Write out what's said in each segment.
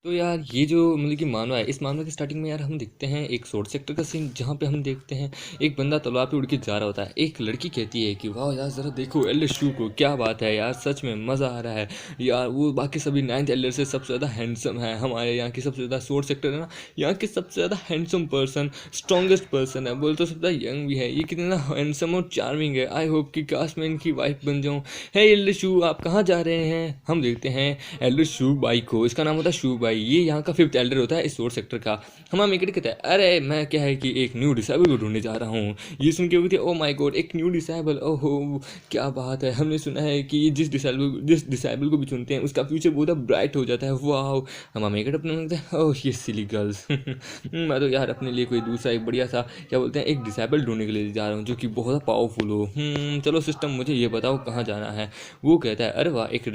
तो यार ये जो मतलब कि मानवा है, इस मानवा की स्टार्टिंग में यार हम देखते हैं एक शॉर्ट सेक्टर का सीन, जहाँ पे हम देखते हैं एक बंदा तलवार पे उड़ के जा रहा होता है। एक लड़की कहती है कि वाह यार ज़रा देखो एलएसयू को, क्या बात है यार, सच में मज़ा आ रहा है यार। वो बाकी सभी नाइन्थ एलर से सबसे ज़्यादा हैंडसम है, हमारे यहाँ की सबसे ज़्यादा शॉर्ट सेक्टर है ना, यहाँ के सबसे ज़्यादा हैंडसम पर्सन, स्ट्रॉन्गेस्ट पर्सन है, बोल तो सबसे यंग भी है, ये कितना हैंडसम और चार्मिंग है। आई होप कि काश मैं इनकी वाइफ बन जाऊँ। है एलएसयू आप कहाँ जा रहे हैं? हम देखते हैं एल्डर शू बाई को, इसका नाम होता है शू बाई, ये यहाँ का 5th एल्डर होता है इस सोर्स सेक्टर का। हम मेकड़ी कहता है अरे मैं क्या है कि एक न्यू डिसेबल को ढूंढने जा रहा हूँ। ये सुन के हुई थी ओ माय गॉड, एक न्यू डिसेबल, ओहो क्या बात है। हमने सुना है कि जिस डिसेबल को भी चुनते हैं उसका फ्यूचर बहुत ब्राइट हो जाता है। वाह। हम मेकड़ अपने लगता है ओह ये सिली गर्ल्स। मैं तो यार अपने लिए कोई दूसरा एक बढ़िया सा क्या बोलते हैं एक डिसेबल ढूंढने के लिए जा रहा हूँ जो कि बहुत पावरफुल हो। चलो सिस्टम मुझे ये बताओ कहाँ जाना है। वो कहता है अरे वाह एक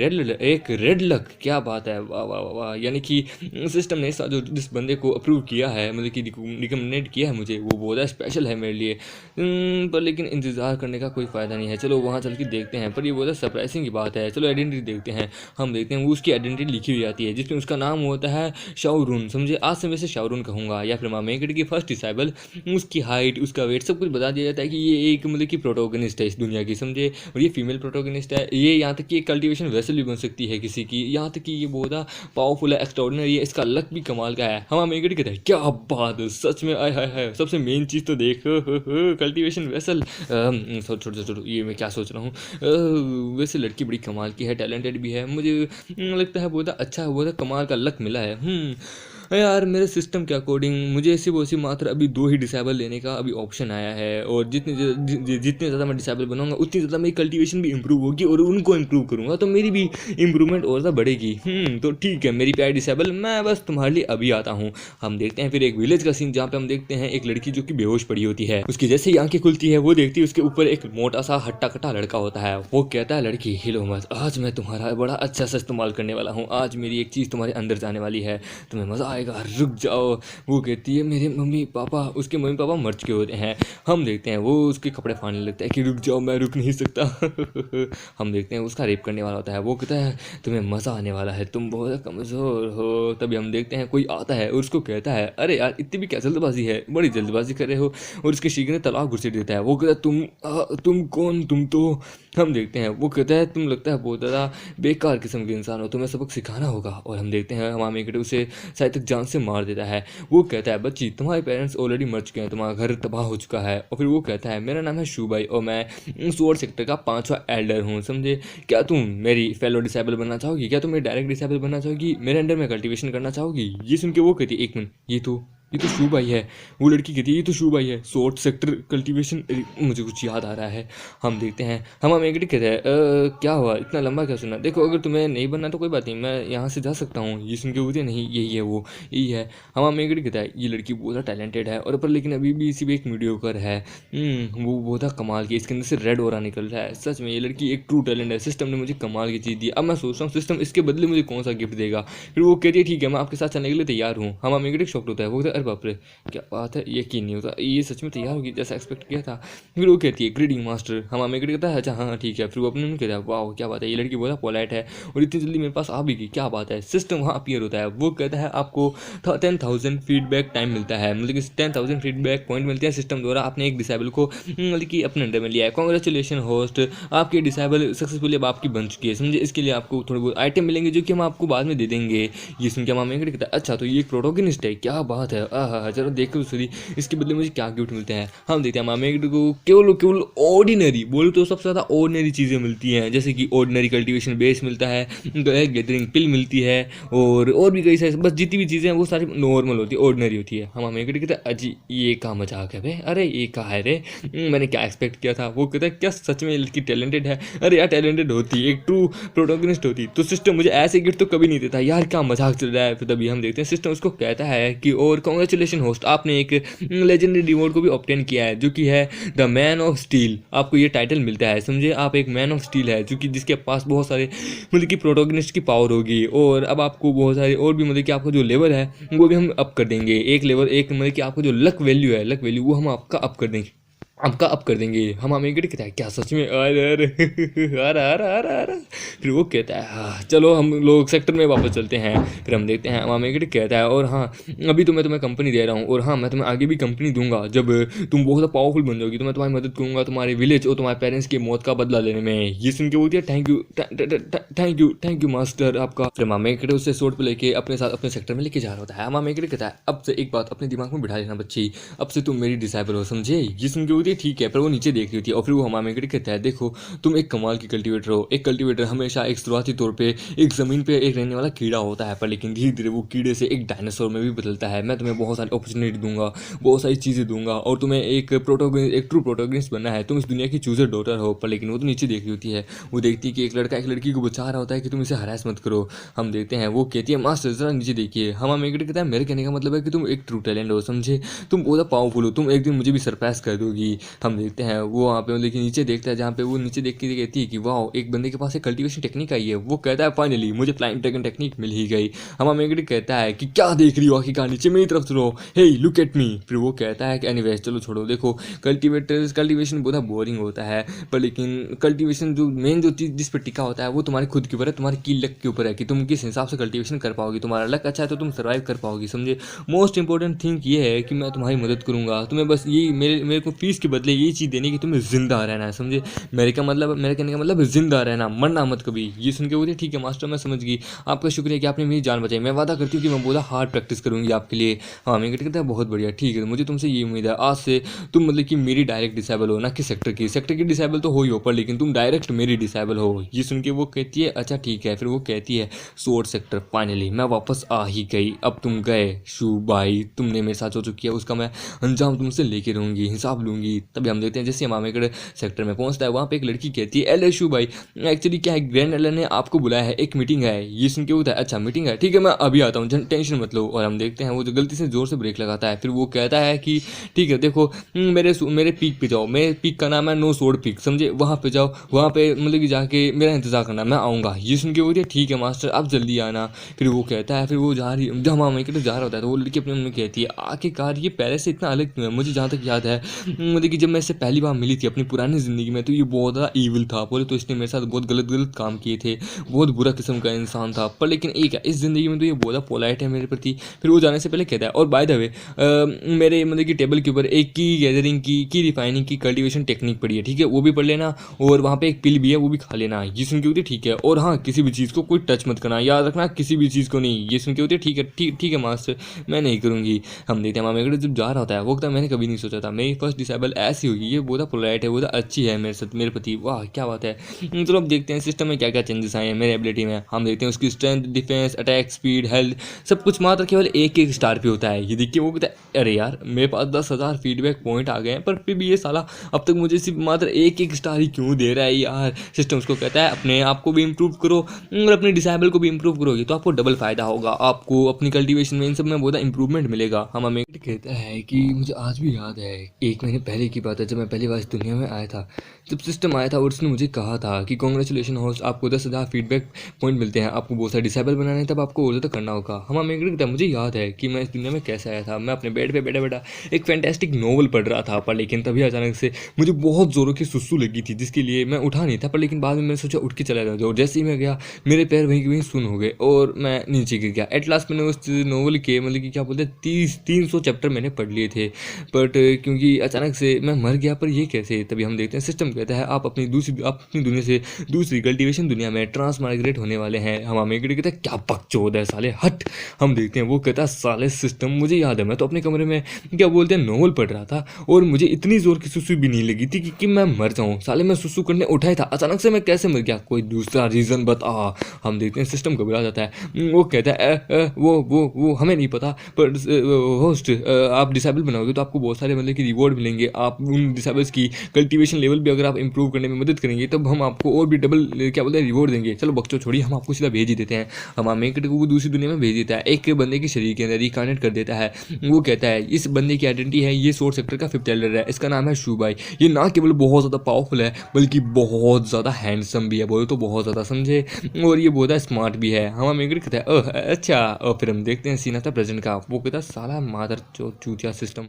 रेड लक, क्या बात है, वाह वाह वाह वाह। यानी कि सिस्टम ने जो जिस बंदे को अप्रूव किया है, मतलब कि रिकमेंडेड किया है मुझे, वो बहुत स्पेशल है मेरे लिए। पर लेकिन इंतज़ार करने का कोई फ़ायदा नहीं है, चलो वहाँ चल के देखते हैं। पर ये बहुत सरप्राइजिंग की बात है, चलो आइडेंटिटी देखते हैं। हम देखते हैं वो उसकी आइडेंटिटी लिखी हुई आती है जिसमें उसका नाम होता है शाओरून, समझे, आज से वैसे शाओरून कहूँगा या फिर मामेकड़ की फर्स्ट डिसाइबल। उसकी हाइट, उसका वेट, सब कुछ बता दिया जाता है कि ये एक मतलब कि प्रोटोगनिस्ट है इस दुनिया की, समझे, और ये फीमेल प्रोटोगनिस्ट है। ये यहाँ तक कि एक कल्टीवेशन वेसल भी बन सकती है किसी की, यहाँ तक कि ये बहुत पावरफुल है, एक्स्ट्रॉर्डिनरी है, इसका लक भी कमाल का है। हम मेकड़ी कहते हैं क्या बात है, सच में आय हाय हाय, सबसे मेन चीज़ तो देख कल्टीवेशन वेसल। छोड़ो छोड़ो, ये मैं क्या सोच रहा हूँ। वैसे लड़की बड़ी कमाल की है, टैलेंटेड भी है, मुझे लगता है बहुत अच्छा, बहुत कमाल का लक मिला है। यार मेरे सिस्टम के अकॉर्डिंग मुझे ऐसी वैसी मात्र अभी 2 ही डिसेबल लेने का अभी ऑप्शन आया है, और जितने ज़्यादा मैं डिसेबल बनाऊंगा उतनी ज़्यादा मेरी कल्टीवेशन भी इंप्रूव होगी, और उनको इंप्रूव करूंगा तो मेरी भी इंप्रूवमेंट और ज़्यादा बढ़ेगी। तो ठीक है मेरी प्यारी डिसेबल, मैं बस तुम्हारे लिए अभी आता हूँ। हम देखते हैं फिर एक विलेज का सीन, जहाँ पे हम देखते हैं एक लड़की जो कि बेहोश पड़ी होती है। उसकी जैसे ही आंखें खुलती है वो देखती है उसके ऊपर एक मोटा सा हट्टा कट्टा लड़का होता है। वो कहता है लड़की हिलो मत, आज मैं तुम्हारा बड़ा अच्छा सा इस्तेमाल करने वाला हूँ, आज मेरी एक चीज़ तुम्हारे अंदर जाने वाली है, तुम्हें मज़ा आएगा, रुक जाओ। वो कहती है मेरे मम्मी पापा, उसके मम्मी पापा मर चुके होते हैं। हम देखते हैं वो उसके कपड़े फाड़ने लगता है कि रुक जाओ मैं रुक नहीं सकता। हम देखते हैं उसका रेप करने वाला होता है। वो कहता है तुम्हें मज़ा आने वाला है, तुम बहुत कमज़ोर हो। तभी हम देखते हैं कोई आता है और उसको कहता है अरे यार इतनी भी क्या जल्दबाजी है, बड़ी जल्दबाजी कर रहे हो, और उसके शीघ्र ने तलाक घुसेड़ देता है। वो कहता है तुम कौन, तुम तो। हम देखते हैं वो कहता है तुम लगता है बहुत ज़्यादा बेकार किस्म के इंसान हो, तुम्हें सबक सिखाना होगा। और हम देखते हैं हमारे मेकड़े उसे शायद तक जान से मार देता है। वो कहता है बच्ची तुम्हारे पेरेंट्स ऑलरेडी मर चुके हैं, तुम्हारा घर तबाह हो चुका है। और फिर वो कहता है मेरा नाम है शूबाई और मैं स्वॉर्ड सेक्टर का 5वां एल्डर हूँ, समझे, क्या तुम मेरी फेलो डिसेबल बनना चाहोगी, क्या तुम मेरी डायरेक्ट डिसेबल बनना चाहोगी, मेरे अंडर में कल्टीवेशन करना चाहोगी। ये सुन के वो कहती है एक मिनट, ये तो शू भाई है। वो लड़की कहती है ये तो शू भाई है, शॉर्ट सेक्टर कल्टीवेशन, मुझे कुछ याद आ रहा है। हम देखते हैं हम एग्री कहते हैं क्या हुआ, इतना लंबा क्या सुना, देखो अगर तुम्हें नहीं बनना तो कोई बात नहीं, मैं यहाँ से जा सकता हूँ। ये सुन के बोलते नहीं यही है, वो यही है। हम एग्री कहता है ये लड़की बहुत टैलेंटेड है, और पर लेकिन अभी भी इसी भी एक मीडियोकर है। वो बहुत कमाल की, इसके अंदर से रेड ओरा निकल रहा है। सच में ये लड़की एक ट्रू टैलेंट है, सिस्टम ने मुझे कमाल की चीज़ दी। अब मैं सोच रहा हूँ सिस्टम इसके बदले मुझे कौन सा गिफ्ट देगा। फिर वो कहती है ठीक है मैं आपके साथ चलने के लिए तैयार हूँ। हम अमेरिक शॉक्ट होता है, वो कहता है अरे बाप रे क्या बात है, यकीन नहीं होता ये सच में तैयार होगी जैसा एक्सपेक्ट किया था। फिर वो कहती है ग्रीडिंग मास्टर। हम अमेरिक कहता है अच्छा हाँ ठीक है। फिर वो अपने कहता है वाह क्या बात है, ये लड़की बहुत पोलाइट है और इतनी जल्दी मेरे पास आ भी गई, क्या बात है। सिस्टम वहाँ अपीयर होता है, वो कहता है आपको 10,000 फीडबैक टाइम मिलता है, मतलब कि 10,000 फीडबैक पॉइंट मिलते हैं सिस्टम द्वारा। आपने एक डिसेबल को मतलब कि अपने अंडर में लिया है, कॉन्ग्रेचुलेशन होस्ट, आपकी डिसेबल सक्सेसफुली अब आपकी बन चुकी है, समझे। इसके लिए आपको थोड़े बहुत आइटम मिलेंगे जो कि हम आपको बाद में दे देंगे। ये सुन के मामा कहता है अच्छा तो ये एक प्रोटोगनिस्ट है, क्या बात है, चलो देखो सही इसके बदले मुझे क्या गिफ्ट मिलते हैं। हम देखते हैं मामा को केवल ऑर्डिनरी बोलो तो सबसे ज़्यादा ऑर्डिनरी चीज़ें मिलती हैं, जैसे कि ऑर्डिनरी कल्टीवेशन बेस मिलता है, गैदरिंग पिल मिलती है, और भी कई सारी, बस जितनी भी चीज़ें हैं वो सारी नॉर्मल होती है, ऑर्डिनरी होती है। हम हमें कहते हैं अजी ये का मजाक है भाई, अरे ये कहा है रे, मैंने क्या एक्सपेक्ट किया था। वो कहता है क्या सच में लड़की टैलेंटेड है, अरे यार टैलेंटेड होती एक ट्रू प्रोटोगनिस्ट होती तो सिस्टम मुझे ऐसे गिफ्ट तो कभी नहीं देता यार, क्या मजाक चल रहा है। फिर तभी हम देखते हैं सिस्टम उसको कहता है कि और कॉन्ग्रेचुलेशन होस्ट, आपने एक लेजेंडरी रिवॉर्ड को भी ऑब्टेन किया है जो कि है द मैन ऑफ स्टील। आपको ये टाइटल मिलता है, समझे, आप एक मैन ऑफ स्टील है जो कि जिसके पास बहुत सारे मतलब कि प्रोटोगनिस्ट की पावर होगी, और अब आपको बहुत सारे और भी मतलब कि आपका जो लेवल है वो भी हम अप कर देंगे, एक लेवल, एक मतलब कि आपको जो लक वैल्यू है, लक वैल्यू वो हम आपका अप कर देंगे। आपका अप कर देंगे। हम आमेगढ़ कहता है क्या सच में, अरे अरे अरे अरे अरे अरे। फिर वो कहता है हाँ चलो हम लोग सेक्टर में वापस चलते हैं। फिर हम देखते हैं हम आमेगढ़ कहता है और हाँ अभी तो मैं तुम्हें कंपनी दे रहा हूँ और हाँ मैं तुम्हें आगे भी कंपनी दूंगा। जब तुम बहुत ज़्यादा पावरफुल बन जाओगी तो मैं तुम्हारी मदद करूँगा तुम्हारे विलेज और तुम्हारे पेरेंट्स की मौत का बदला लेने में। ये सुन के बोलती है थैंक यू मास्टर आपका। फिर आमेगढ़ उससे सोट पर लेके अपने साथ अपने सेक्टर में लेके जा रहा होता है। आमेगढ़ कहता है अब से एक बात अपने दिमाग में बिठा लेना बच्ची, अब से तुम मेरी डिसाइबल हो समझे। ये सुन के होती है ठीक है, पर वो नीचे देख रही होती है और फिर वो हमारे मेकड़ कहता है देखो तुम एक कमाल की कल्टीवेटर हो। एक कल्टीवेटर हमेशा एक शुरुआती तौर पे एक ज़मीन पे एक रहने वाला कीड़ा होता है, पर लेकिन धीरे धीरे वो कीड़े से एक डायनासोर में भी बदलता है। मैं तुम्हें बहुत सारी अपॉर्चुनिटी दूंगा, बहुत सारी चीज़ें दूंगा और तुम्हें एक एक ट्रू प्रोटोगनिस्ट बनना है। तुम इस दुनिया की चूजर डॉटर हो। पर लेकिन वो तो नीचे देख रही होती है, वो देखती है कि एक लड़का एक लड़की को बचा रहा होता है कि तुम इसे हरास मत करो। हम देखते हैं वो कहती है मास्टर जरा नीचे देखिए। हम मेकड़ कहता है मेरे कहने का मतलब है कि तुम एक ट्रू टैलेंट हो समझे, तुम बहुत पावरफुल हो, तुम एक दिन मुझे भी सरपास कर दोगी। हम देखते हैं वो वहाँ पे मतलब कि नीचे देखता है, जहाँ पे वो नीचे देख के कहती है कि वाह एक बंदे के पास एक कल्टीवेशन टेक्निक आई है। वो कहता है फाइनली मुझे फ्लाइंग ड्रैगन टेक्निक मिल ही गई। हम अमेगड़ी कहता है कि क्या देख रही हो आखिरकार, नीचे मेरी तरफ चलो, हे लुक एट मी। फिर वो कहता है कि एनीवेज चलो छोड़ो, देखो कल्टीवेशन बहुत बोरिंग होता है, पर लेकिन कल्टीवेशन जो मेन जो चीज़ जिस पर टिका होता है वो तुम्हारे खुद के ऊपर है, तुम्हारी की लक के ऊपर है कि तुम किस हिसाब से कल्टीवेशन कर पाओगी। तुम्हारा लक अच्छा है तो तुम सर्वाइव कर पाओगी समझे। मोस्ट इंपॉर्टेंट थिंग ये है कि मैं तुम्हारी मदद करूंगा, तुम्हें बस ये मेरे को फीस के बदले ये चीज़ देनी कि तुम्हें जिंदा रहना है समझे। मेरे कहने का मतलब जिंदा रहना, मरना मत कभी। ये सुन के बोले ठीक है मास्टर मैं समझ गई, आपका शुक्रिया कि आपने मेरी जान बचाई। मैं वादा करती हूँ कि मैं बोला हार्ड प्रैक्टिस करूँगी आपके लिए। हाँ मैं कहता है बहुत बढ़िया ठीक है, मुझे तुमसे ये उम्मीद है आज से तुम मतलब कि मेरी डायरेक्ट डिसेबल हो, ना कि सेक्टर की डिसेबल तो हो ही हो, पर लेकिन तुम डायरेक्ट मेरी डिसेबल हो। ये सुन के वो कहती है अच्छा ठीक है। फिर वो कहती है सोर्ड सेक्टर फाइनली मैं वापस आ ही गई, अब तुम गए शू भाई, तुमने मेरे साथ जो किया उसका मैं अंजाम तुमसे लेके रहूँगी, हिसाब लूँगी। तभी हम देखते हैं जैसे मामेगढ़ सेक्टर में पहुँचता है, वहाँ पे एक लड़की कहती है एल शू भाई एक्चुअली क्या है ग्रैंड एलन ने आपको बुलाया है, एक मीटिंग है। ये सुन के होता है अच्छा मीटिंग है ठीक है मैं अभी आता हूँ, टेंशन मत लो। और हम देखते हैं वो जो गलती से जोर से ब्रेक लगाता है। फिर वो कहता है कि ठीक है देखो मेरे पीक पे जाओ, मेरे पीक का नाम है नो सोड पीक समझे, वहाँ पे जाओ, वहाँ पे मतलब कि जाके मेरा इंतजार करना मैं आऊँगा। ये सुन के बोलती है ठीक है मास्टर आप जल्दी आना। फिर वो कहता है फिर वो जा रही जब हम तो जा रहा होता है तो वो लड़की अपने मन में कहती है आखिरकार ये पहले से इतना अलग क्यों है। मुझे जहाँ तक याद है मतलब कि जब मैं इससे पहली बार मिली थी अपनी पुरानी ज़िंदगी में तो ये बहुत ज़्यादा ईविल था, बोले तो इसने मेरे साथ बहुत गलत काम किए थे, बहुत बुरा किस्म का इंसान था, पर लेकिन एक है इस ज़िंदगी में तो ये बहुत पोलाइट है मेरे प्रति। फिर वो जाने से पहले कहता है और बाय द वे मेरे मतलब कि टेबल के ऊपर एक की गैदरिंग की रिफाइनिंग की कल्टीवेशन टेक्निक पड़ी है ठीक है, वो भी पढ़ लेना और वहाँ पे एक पिल भी है वो भी खा लेना। ये सुन के होती है ठीक है, और हाँ किसी भी चीज़ को कोई टच मत करना, याद रखना किसी भी चीज़ को नहीं। ये सुन के होती है ठीक है ठीक है मास्टर मैं नहीं करूँगी। हम देखते हैं मामेगढ़ जब जा रहा होता है वो कहता मैंने कभी नहीं सोचा था मेरी फर्स्ट डिसेबल ऐसी होगी, ये बहुत पोलाइट है, बहुत अच्छी है मेरे साथ मेरे प्रति, वाह क्या बात है। चलो अब देखते हैं सिस्टम में क्या क्या चेंजेस आए हैं मेरे एबिलिटी में। हम देखते हैं उसकी strength, defence, attack speed, health सब कुछ मात्र केवल एक स्टार पे होता है। ये देखिए वो कहता है अरे यार मेरे पास 10,000 फीडबैक पॉइंट आ गए हैं पर फिर भी ये साला अब तक मुझे सिर्फ मात्र एक स्टार ही क्यों दे रहा है यार। सिस्टम उसको कहता है अपने आप को भी इम्प्रूव करो और अपने डिसेबल को भी इम्प्रूव करोगे तो आपको डबल फायदा होगा, आपको अपनी कल्टीवेशन में इन सब में बहुत इंप्रूवमेंट मिलेगा। हम हमें कहता है कि मुझे आज भी याद है 1 महीने पहले की बात है जब मैं पहली बार इस दुनिया में आया था, जब सिस्टम आया था और उसने मुझे कहा था कि कॉन्ग्रेचुलेशन होस्ट आपको 10,000 फीडबैक पॉइंट मिलते हैं, आपको बहुत सारे डिसेबल बनाने हैं तब आपको और ज़्यादा करना होगा। हम हमें कहता है मुझे याद है कि मैं इस दुनिया में कैसे आया था, मैं अपने बेड पे बैठा बैठा एक फैंटेस्टिक नोवेल पढ़ रहा था, पर लेकिन तभी अचानक से मुझे बहुत ज़ोरों की सुसु लगी थी जिसके लिए मैं उठा नहीं था, पर लेकिन बाद में मैंने सोचा उठ के चला जाऊँ और जैसे ही मैं गया मेरे पैर वहीं के वहीं सुन हो गए और मैं नीचे गिर गया। एट लास्ट मैंने उस नोवेल के मतलब कि क्या बोलते हैं 300 चैप्टर मैंने पढ़ लिए थे, बट क्योंकि अचानक से मैं मर गया। पर ये कैसे, तभी हम देखते हैं सिस्टम कहता है आप अपनी दुनिया से दूसरी कल्टीवेशन दुनिया में ट्रांस माइग्रेट होने वाले हैं। हम हमें कहते हैं क्या बकचोद है साले हट। हम देखते हैं वो कहता है साले सिस्टम मुझे याद है मैं तो अपने कमरे में क्या बोलते हैं नोवेल पढ़ रहा था और मुझे इतनी जोर की सुसु भी नहीं लगी थी कि मैं मर जाऊं, साले मैं सुसु करने उठा ही था, अचानक से मैं कैसे मर गया, कोई दूसरा रीज़न बता। हम देखते हैं सिस्टम घबरा जाता है, वो कहता है वो हमें नहीं पता पर होस्ट आप डिसेबल बनाओगे तो आपको बहुत सारे मतलब कि रिवॉर्ड मिलेंगे, आप उन डिसेबल्स की कल्टीवेशन लेवल भी अगर आप इंप्रूव करने में मदद करेंगे तब हम आपको और भी डबल क्या बोलते हैं रिवॉर्ड देंगे। चलो बच्चों छोड़िए हम आपको सीधा भेज ही देते हैं। हम मेकट को दूसरी दुनिया में भेज देता है, एक बंदे के शरीर के अंदर रिकार्नेट कर देता है। वो कहता है इस बंदे की आइडेंटिटी है ये सोर्स सेक्टर का 5th एल्डर है, इसका नाम है शू भाई, ये ना केवल बहुत ज़्यादा पावरफुल है बल्कि बहुत ज़्यादा हैंडसम भी है, बोले तो बहुत ज़्यादा समझे, और ये बहुत स्मार्ट भी है। हम मेकट कहता है अच्छा, और फिर हम देखते हैं सीन आता प्रेजेंट का, वो कहता है साला मादर चूतिया सिस्टम।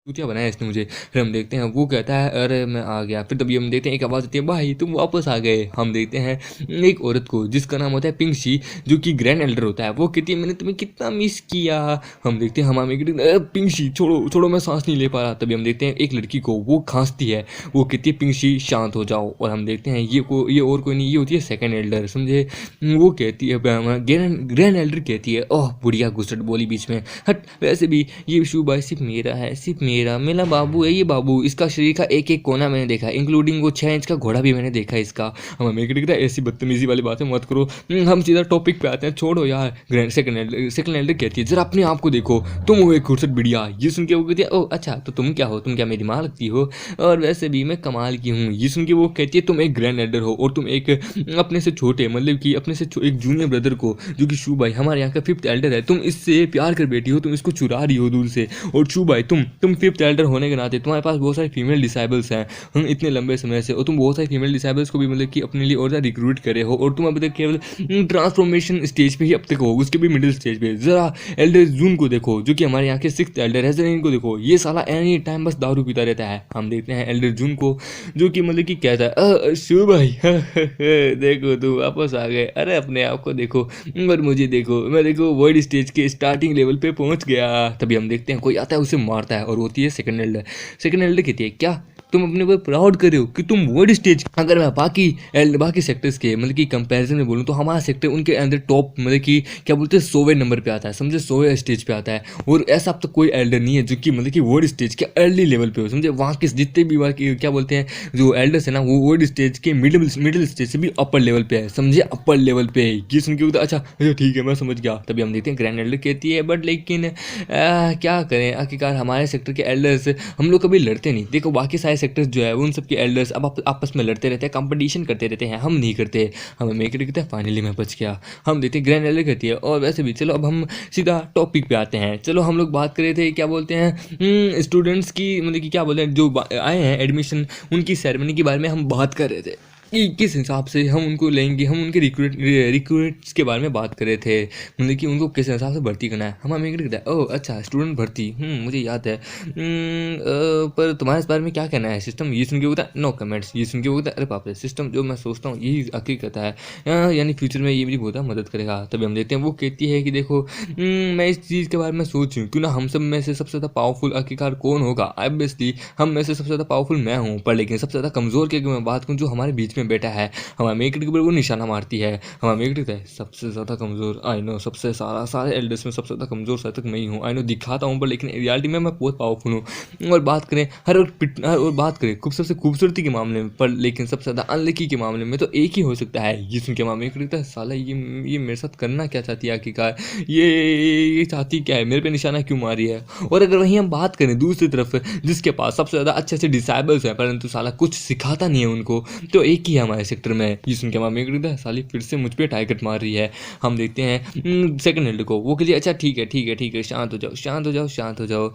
चूतिया बनाया इसने मुझे। फिर हम देखते हैं वो कहता है अरे मैं आ गया। फिर तभी हम देखते हैं एक आवाज़ आती है भाई तुम वापस आ गए। हम देखते हैं एक औरत को जिसका नाम होता है पिंगशी, जो कि ग्रैंड एल्डर होता है। वो कहती है मैंने तुम्हें कितना मिस किया। हम देखते हैं हमारे पिंगशी छोड़ो छोड़ो मैं सांस नहीं ले पा रहा। तभी हम देखते हैं एक लड़की को वो खांसती है, वो कहती है पिंगशी शांत हो जाओ। और हम देखते हैं ये और कोई नहीं, ये होती है सेकंड एल्डर समझे। वो कहती है ग्रैंड एल्डर कहती है ओह बुढ़िया घुसट बोली बीच में, हट वैसे भी ये शू भाई सिर्फ मेरा है, सिर्फ मेरा बाबू है ये बाबू। इसका शरीर का एक एक कोना मैंने देखा है, इंक्लूडिंग वो 6 इंच का घोड़ा भी मैंने देखा है इसका। हम हमें कहता है ऐसी बदतमीजी वाली बातें मत करो। हम सीधा टॉपिक पे आते हैं, छोड़ो यार। सेकंड एल्डर कहती है जरा अपने आप को देखो, तुम हो एक घुसट बिड़िया। ये सुन के वो कहती है ओह अच्छा तो तुम क्या हो, तुम क्या मेरी माँ लगती हो, और वैसे भी मैं कमाल की हूँ। ये सुन के वो कहती है तुम एक ग्रैंड एल्डर हो और तुम एक अपने से छोटे मतलब कि अपने से एक जूनियर ब्रदर को, जो कि शू भाई हमारे यहाँ का 5th एल्डर है, तुम इससे प्यार कर बैठी हो, तुम इसको चुरा रही हो दूर से। और शू भाई तुम 5th एल्डर होने के नाते तुम्हारे पास बहुत सारे फीमेल डिसाइबल्स हैं हम इतने लंबे समय से, और तुम बहुत सारे फीमेल डिसाइबल्स को भी मतलब कि अपने लिए और ज़्यादा रिक्रूट करे हो, और तुम अभी तक केवल ट्रांसफॉर्मेशन स्टेज पे ही अब तक हो, उसके भी मिडिल स्टेज पे। जरा एल्डर जून को देखो जो कि हमारे यहाँ के 6th एल्डर है, जरा इनको देखो, ये साला एनी टाइम बस दारू पीता रहता है। हम देखते हैं एल्डर जून को जो कि मतलब कि कहता है शू भाई देखो तुम वापस आ गए, अरे अपने आप को देखो और मुझे देखो, मैं देखो वर्ल्ड स्टेज के स्टार्टिंग लेवल पे पहुंच गया। तभी हम देखते हैं कोई आता है उसे मारता है, और होती है सेकंड एल्डर। सेकंड एल्डर कहती है क्या तुम अपने ऊपर प्राउड कर रहे हो कि तुम वर्ल्ड स्टेज, अगर मैं बाकी सेक्टर्स के मतलब कि कंपैरिजन में बोलूँ तो हमारा सेक्टर उनके अंदर टॉप मतलब कि क्या बोलते हैं 100वें नंबर पे आता है, समझे 100वें स्टेज पे आता है। और ऐसा अब तक कोई एल्डर नहीं है जो कि मतलब कि वर्ल्ड स्टेज के अर्ली लेवल पे हो, समझे। वहाँ के जितने भी क्या बोलते हैं जो एल्डर्स है ना, वो वर्ल्ड स्टेज के मिडिल स्टेज से भी अपर लेवल पे है, समझे, अपर लेवल पे है। ये सुन के बोलता अच्छा अच्छा ठीक है मैं समझ गया। तभी हम देखते हैं ग्रैंड एल्डर कहती है बट लेकिन क्या करें आखिरकार हमारे सेक्टर के एल्डर्स हम लोग कभी लड़ते नहीं। देखो बाकी सारे सेक्टर्स जो है उन सबके एल्डर्स अब आपस में लड़ते रहते हैं, कंपटीशन करते रहते हैं, हम नहीं करते। हमें मेक कहते हैं फाइनली मैं बच गया। हम देखते हैं ग्रैंड एल्डर कहती है और वैसे भी चलो अब हम सीधा टॉपिक पे आते हैं। चलो हम लोग बात कर रहे थे क्या बोलते हैं स्टूडेंट्स की मतलब कि क्या बोलते हैं जो आए हैं एडमिशन, उनकी सेरेमनी के बारे में हम बात कर रहे थे कि किस हिसाब से हम उनको लेंगे, हम उनके रिक्रूट्स के बारे में बात कर रहे थे, मतलब कि उनको किस हिसाब से भर्ती करना है। हम हमें कहता है ओह अच्छा स्टूडेंट भर्ती, मुझे याद है, पर तुम्हारे इस बारे में क्या कहना है सिस्टम। ये सुन के होता है नो कमेंट्स। ये सुन के होता है अरे बाप रे सिस्टम जो मैं सोचता हूँ यही हकीकत है, यानी फ्यूचर में ये मेरी बहुत मदद करेगा। तभी हम देखते हैं वो कहती है कि देखो मैं इस चीज़ के बारे में सोच क्यों ना हम सब में से सबसे ज़्यादा पावरफुल आखिरकार कौन होगा। ऑब्वियसली हम में से सबसे ज़्यादा पावरफुल मैं हूँ, पर लेकिन सबसे ज़्यादा कमज़ोर की मैं बात करूँ जो हमारे बीच में बैठा है, हमारे मेकड़ के ऊपर वो निशाना मारती है। हमारे मेकड़ है सबसे ज़्यादा कमज़ोर, आई नो सबसे सारे एल्डर्स में सबसे ज़्यादा कमज़ोर शायद तक मैं ही हूँ, आई नो दिखाता हूँ पर लेकिन रियलिटी में मैं बहुत पावरफुल हूँ। और बात करें और बात करें खूबसूरत से खूबसूरती के मामले में, पर लेकिन सबसे ज़्यादा अनलकी के मामले में तो एक ही हो सकता है। ये सुन के हमारे मेकड़ है साला ये मेरे साथ करना क्या चाहती है आखिरकार, ये चाहती क्या है, मेरे पे निशाना क्यों मारी है। और अगर वहीं हम बात करें दूसरी तरफ जिसके पास सबसे ज़्यादा अच्छे अच्छे डिसाइबल्स हैं परंतु साला कुछ सिखाता नहीं है उनको, तो एक ही है हमारे सेक्टर में। ये सुन के हमारा मेकड़ है साली फिर से मुझ पर टारगेट मार रही है। हम देखते हैं सेकंड एल्डर को, वो के लिए अच्छा ठीक है शांत हो जाओ।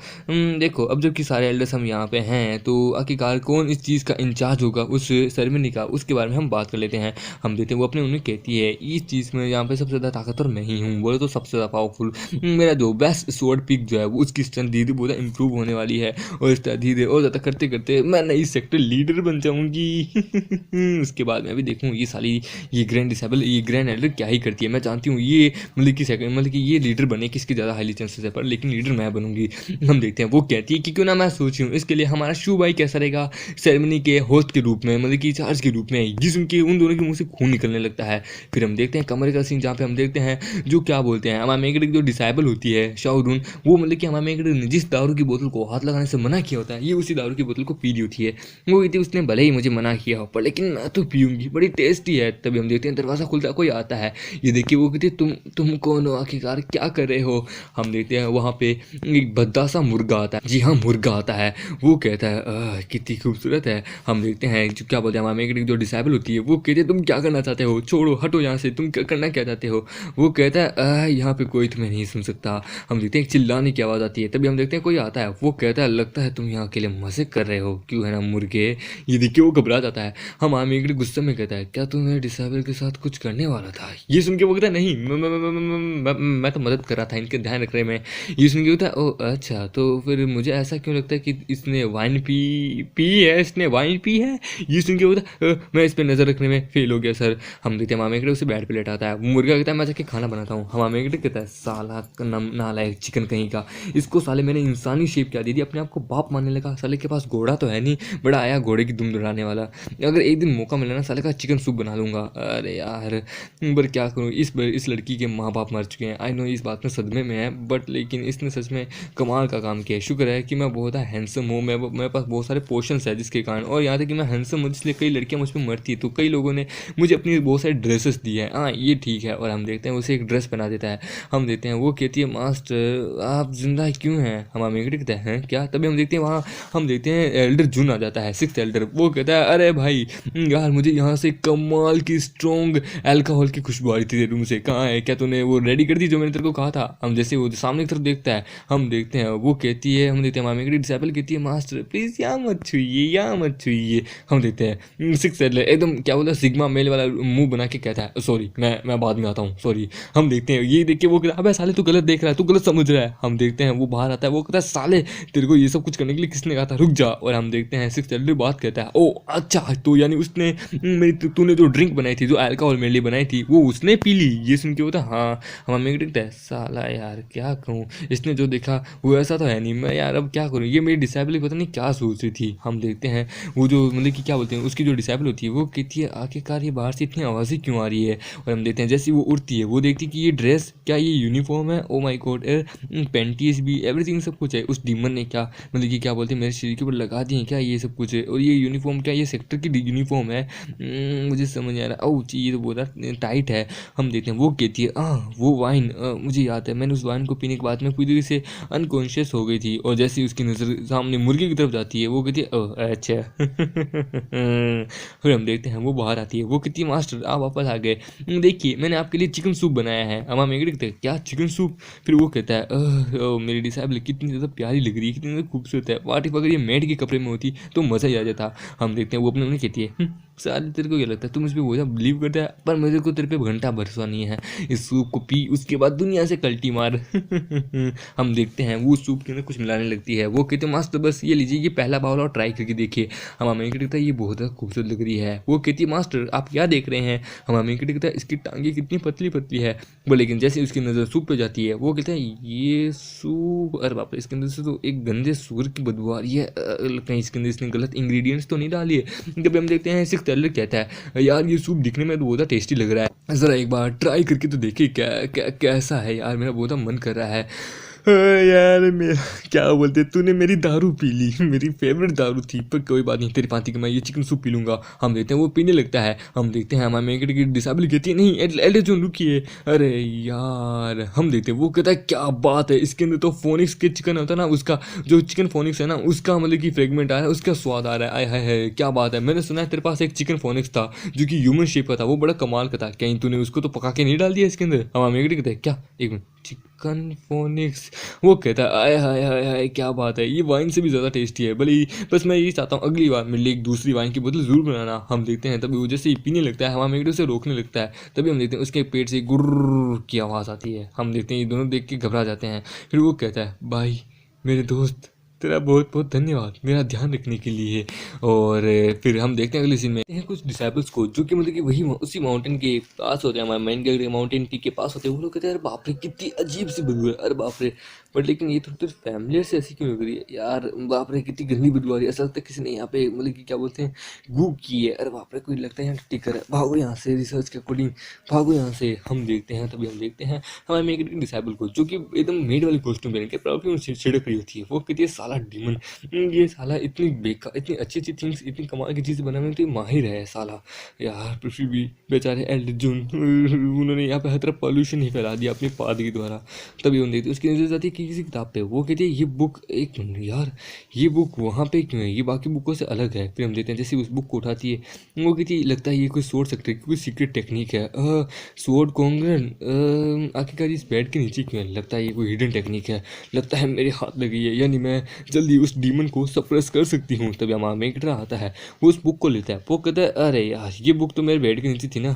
देखो अब जबकि सारे एल्डर्स हम यहाँ पे हैं तो आखिरकार कौन इस चीज़ का इंचार्ज होगा उस सेरेमनी का, उसके बारे में हम बात कर लेते हैं। हम देखते हैं वो अपने उन्हें कहती है इस चीज़ में यहाँ पे सबसे ज़्यादा ताकतवर मैं ही हूँ, बोले तो सबसे ज़्यादा पावरफुल मेरा जो बेस्ट स्वॉर्ड पिक जो है वो उसकी स्ट्रेंथ धीरे बहुत इंप्रूव होने वाली है, और इस तरह धीरे और ज़्यादा करते करते मैं नई सेक्टर लीडर बन जाऊँगी। उसके बाद मैं भी देखूँ ये साली ये ग्रैंड एल्डर क्या ही करती है। मैं जानती हूँ ये मतलब कि ये लीडर बने किसके ज़्यादा हाईली चांसेस है, पर लेकिन लीडर मैं बनूंगी। हम देखते हैं वो कहती है कि क्यों ना मैं सोचूं, इसके लिए हमारा शू भाई कैसा रहेगा सेरेमनी के होस्ट के रूप में, मतलब कि चार्ज के रूप में। जिस उनके उन दोनों के मुंह से खून निकलने लगता है। फिर हम देखते हैं कमरे का सीन जहाँ पे हम देखते हैं जो क्या बोलते हैं हमारे मेकड़ की जो डिसाइबल होती है शाओरून, वो मतलब कि हमारे मेकड़ ने जिस दारू की बोतल को हाथ लगाने से मना किया होता है ये उसी दारू की बोतल को पी ली होती है। वो कहती है उसने भले ही मुझे मना किया हो पर लेकिन मैं तो पीऊंगी, बड़ी टेस्टी है। तभी हम देखते हैं दरवाज़ा खुलता कोई आता है, ये देखिए वो कहती है तुम कौन हो आखिरकार, क्या कर रहे हो। हम देखते हैं वहाँ पे एक भद्दा सा मुर्गा आता है, जी हाँ मुर्गा आता है। वो कहता है कितनी खूबसूरत है। हम देखते हैं जो क्या बोलते हैं हमारे मेकड़ की जो डिसाइबल होती है वो कहती है तुम क्या करना चाहते हो, छोड़ो हटो यहाँ से, तुम करना क्या चाहते हो। वो कहता है यहाँ पे कोई तुम्हें नहीं सुन सकता। हम देखते हैं एक चिल्लाने की आवाज़ आती है, तभी हम देखते हैं कोई आता है। वो कहता है लगता है तुम यहाँ के लिए मजे कर रहे हो क्यों है ना मुर्गे। ये देखिए वो घबरा जाता है। हम आर्मी मेगड़ी गुस्से में कहता है, क्या तू मेरे डिसेबल के साथ कुछ करने वाला था? ये सुन के वो कहता है, नहीं मैं तो मदद कर रहा था इनके ध्यान रखने में। ये सुन के होता है, ओ अच्छा, तो फिर मुझे ऐसा क्यों लगता है कि इसने वाइन पी है, इसने वाइन पी है? ये सुन के होता है, मैं इस पर नज़र रखने में फेल हो गया सर। हम देखते हैं मामेगड़े उसे बेड पे लेटाता है। मुर्गा कहता है, मैं जाके खाना बनाता हूँ। हम मामेगड़े कहता है, साला नालायक चिकन कहीं का, इसको साले मैंने इंसानी शेप क्या दी थी, अपने आप को बाप मानने लगा। साले के पास घोड़ा तो है नहीं, बड़ा आया घोड़े की दुम दौड़ाने वाला। अगर एक दिन मौका मिला ना, साले का चिकन सूप बना लूँगा। अरे यार, पर क्या करूँ, इस लड़की के माँ बाप मर चुके हैं। आई नो इस बात में सदमे में है, बट लेकिन इसने सच में कमाल का काम किया है। शुक्र है कि मैं बहुत हैंडसम हूँ, मेरे पास बहुत सारे पोर्शंस है जिसके कारण, और यहाँ तक कि मैं हैंडसम हूँ इसलिए कई लड़कियाँ मुझ पर मरती है, तो कई लोगों ने मुझे अपनी बहुत सारी ड्रेसेस दी है। हाँ ये ठीक है। और हम देखते हैं उसे एक ड्रेस पहना देता है। हम देखते हैं वो कहती है, मास्टर आप जिंदा क्यों हैं? हम मेगड़ी कहते हैं क्या? तभी हम देखते हैं वहाँ, हम देखते हैं एल्डर जून आ जाता है, 6th एल्डर। वो कहता है, अरे भाई यार, मुझे यहाँ से कमाल की स्ट्रॉन्ग अल्कोहल की खुशबू आ रही थी रूम से। कहाँ है, क्या तूने वो रेडी कर दी जो मैंने तेरे को कहा था? हम जैसे वो सामने की तरफ देखता है, हम देखते हैं वो कहती है, हम देखते हैं मामी की डिसेबल कहती है, मास्टर प्लीज़ यहाँ मत छुइए, यहाँ मत छुइए। हम देखते हैं 6th एल्डर एकदम क्या बोलता है, सिग्मा मेल वाला मुंह बना के कहता है, सॉरी मैं बाद में आता हूँ, सॉरी। हम देखते हैं ये देख के वो कहता है, अबे साले तू गलत देख रहा है, तू गलत समझ रहा है। हम देखते हैं वो बाहर आता है, वो कहता है, साले तेरे को ये सब कुछ करने के लिए किसने कहा था, रुक जा। और हम देखते हैं 6th एल्डर बात कहता है, ओ अच्छा, तो यानी उसने मेरी तूने जो ड्रिंक बनाई थी, जो अल्कोहल मेरे लिए बनाई थी, वो उसने पी ली? ये सुन के होता हाँ। हम मेरे देखता है, साला यार क्या कहूँ, इसने जो देखा वो ऐसा तो है नहीं, मैं यार अब क्या करूँ, ये मेरी डिसेबल पता नहीं क्या सोच रही थी। हम देखते हैं वो जो मतलब कि क्या बोलते हैं, उसकी जो डिसेबल होती है वो कहती है, आखिरकार ये बाहर से इतनी आवाज़ें क्यों आ रही है? और हम देखते हैं जैसे वो उड़ती है, वो देखती है कि ये ड्रेस क्या, ये यूनिफॉर्म है, ओ माय गॉड, पेंटीज भी, एवरीथिंग सब कुछ है। उस डीमन ने क्या मतलब कि क्या बोलते हैं, मेरे शरीर के ऊपर लगा दिए क्या ये सब कुछ है? और ये यूनिफॉर्म क्या, ये सेक्टर की यूनिफॉर्म है? मुझे समझ नहीं आ रहा। ओह ये तो बहुत टाइट है। हम देखते हैं वो कहती है, वो वाइन, मुझे याद है, मैंने उस वाइन को पीने के बाद में पूरी तरह से अनकॉन्शियस हो गई थी। और जैसे ही उसकी नज़र सामने मुर्गे की तरफ जाती है, वो कहती है, ओह अच्छा। फिर हम देखते हैं वो बाहर आती है, वो कहती है, मास्टर आप वापस आ गए, देखिए मैंने आपके लिए चिकन सूप बनाया है। हम मेगड़ी कहते हैं, क्या चिकन सूप? फिर वो कहता है, मेरी डिसेबल कितनी ज़्यादा प्यारी लग रही है, कितनी ज़्यादा खूबसूरत है, वाट इफ अगर ये मेड के कपड़े में होती तो मज़ा ही आ जाता। हम देखते हैं वो अपने कहती है, साले तेरे को क्या लगता है, तू मुझ पर बोझा बिलीव करता है, पर मुझे को तेरे पे घंटा भरोसा नहीं है। इस सूप को पी, उसके बाद दुनिया से कल्टी मार। हम देखते हैं वो सूप के अंदर कुछ मिलाने लगती है। वो कहते हैं, मास्टर बस ये लीजिए, ये पहला बाउल और ट्राई करके देखिए। हम हमें कहता है, ये बहुत ज़्यादा खूबसूरत लग रही है। वो कहती है, मास्टर आप क्या देख रहे हैं? हम हमें कहता है, इसकी टांगे कितनी पतली पतली है। वो लेकिन जैसे उसकी नज़र सूप पे जाती है, वो कहता है, ये सूप, अरे बाप रे, इसके अंदर से तो एक गंदे सूअर की बदबू आ रही है, कहीं इसके अंदर इसने गलत इंग्रेडिएंट्स तो नहीं डाली है। जब हम देखते हैं 6th एल्डर कहता है, यार ये सूप दिखने में तो बहुत टेस्टी लग रहा है, ज़रा एक बार ट्राई करके तो देखिए कैसा है यार, मेरा बहुत मन कर रहा है। यार मेरा क्या बोलते, तूने मेरी दारू पी ली, मेरी फेवरेट दारू थी, पर कोई बात नहीं, तेरी पाती कि मैं ये चिकन सूप पी लूँगा। हम देखते हैं वो पीने लगता है। हम देखते हैं हमारे मेगड़ की डिसेबल कहती है, नहीं एल्डर जोन रुकिए। अरे यार, हम देखते हैं वो कहता है, क्या बात है, इसके अंदर तो फोनिक्स के चिकन होता है ना, उसका जो चिकन फोनिक्स है ना, उसका मतलब कि फ्रेगमेंट आ रहा है, उसका स्वाद आ रहा है। आय हाय हाय, क्या बात है, मैंने सुना है तेरे पास एक चिकन फोनिक्स था जो कि ह्यूमन शेप का था, वो बड़ा कमाल का था, कहीं तूने उसको तो पका के नहीं डाल दिया इसके अंदर? हमारे मेगड़ कहते हैं, क्या, एक मिनट, चिकन फोनिक्स? वो कहता है, आय हाय हाय हाय, क्या बात है, ये वाइन से भी ज़्यादा टेस्टी है। भले ही बस मैं यही चाहता हूँ अगली बार मेरे लिए एक दूसरी वाइन की बोतल ज़रूर बनाना। हम देखते हैं तभी वो जैसे ही पीने लगता है, हवा में उसे रोकने लगता है, तभी हम देखते हैं उसके पेट से गुर्र की आवाज़ आती है। हम देखते हैं ये दोनों देख के घबरा जाते हैं। फिर वो कहता है, भाई मेरे दोस्त, तेरा बहुत बहुत धन्यवाद मेरा ध्यान रखने के लिए। और फिर हम देखते हैं अगले सीन में कुछ डिसेबल्स को, जो कि मतलब कि वही उसी माउंटेन के पास होते हैं, हमारे मेन गैलरी माउंटेन पीक के पास होते हैं। वो लोग कहते हैं, अरे बाप रे कितनी अजीब सी बदबू है, अरे बाप रे, बट लेकिन ये तो फैमिलियर से ऐसी क्यों लग रही है यार, बाप रे कितनी गंदी बदबू आ रही है, ऐसा लगता है किसी ने यहाँ पे मतलब कि क्या बोलते हैं, गू की है। अरे बाप रे, कोई लगता है यहाँ टिकर है, भागो यहाँ से, रिसर्च के अकॉर्डिंग भागो यहाँ से। हम देखते हैं तभी हम देखते हैं हमारे मेन डिसेबल को, जो कि एकदम मेड वाली कॉस्ट्यूम पहन के प्रॉब्लम छिड़क रही होती है। वो कहती है, साला डीमन, ये साला इतनी बेकार, इतनी अच्छी अच्छी थिंग्स, इतनी कमाल की चीज़ें बनाने में तो माहिर है साला। यार पृथ्वी भी बेचारे एल्डर जून, उन्होंने यहाँ पे हर तरफ पॉल्यूशन ही फैला दिया अपनी पादरी द्वारा। तभी उन देखते उसकी नजर जाती है किसी किताब पे। वो कहती है, ये बुक, एक मिनट यार, ये बुक वहाँ पे क्यों है, ये बाकी बुकों से अलग है। फिर हम देखते हैं जैसे उस बुक को उठाती है, वो कहती है, लगता है ये कोई सोर्ड सेक्टर की कोई सीक्रेट टेक्निक है, सोर्ड कॉन्ग्रेन, आखिरकार इस बेड के नीचे क्यों है, लगता है ये कोई हिडन टेक्निक है, लगता है मेरे हाथ लगी है, यानी मैं जल्दी उस डीमन को सप्रेस कर सकती हूँ। तभी हमारा मेगटर आता है, वो उस बुक को लेता है। वो कहता है अरे यार ये बुक तो मेरे बेड के नीचे थी ना।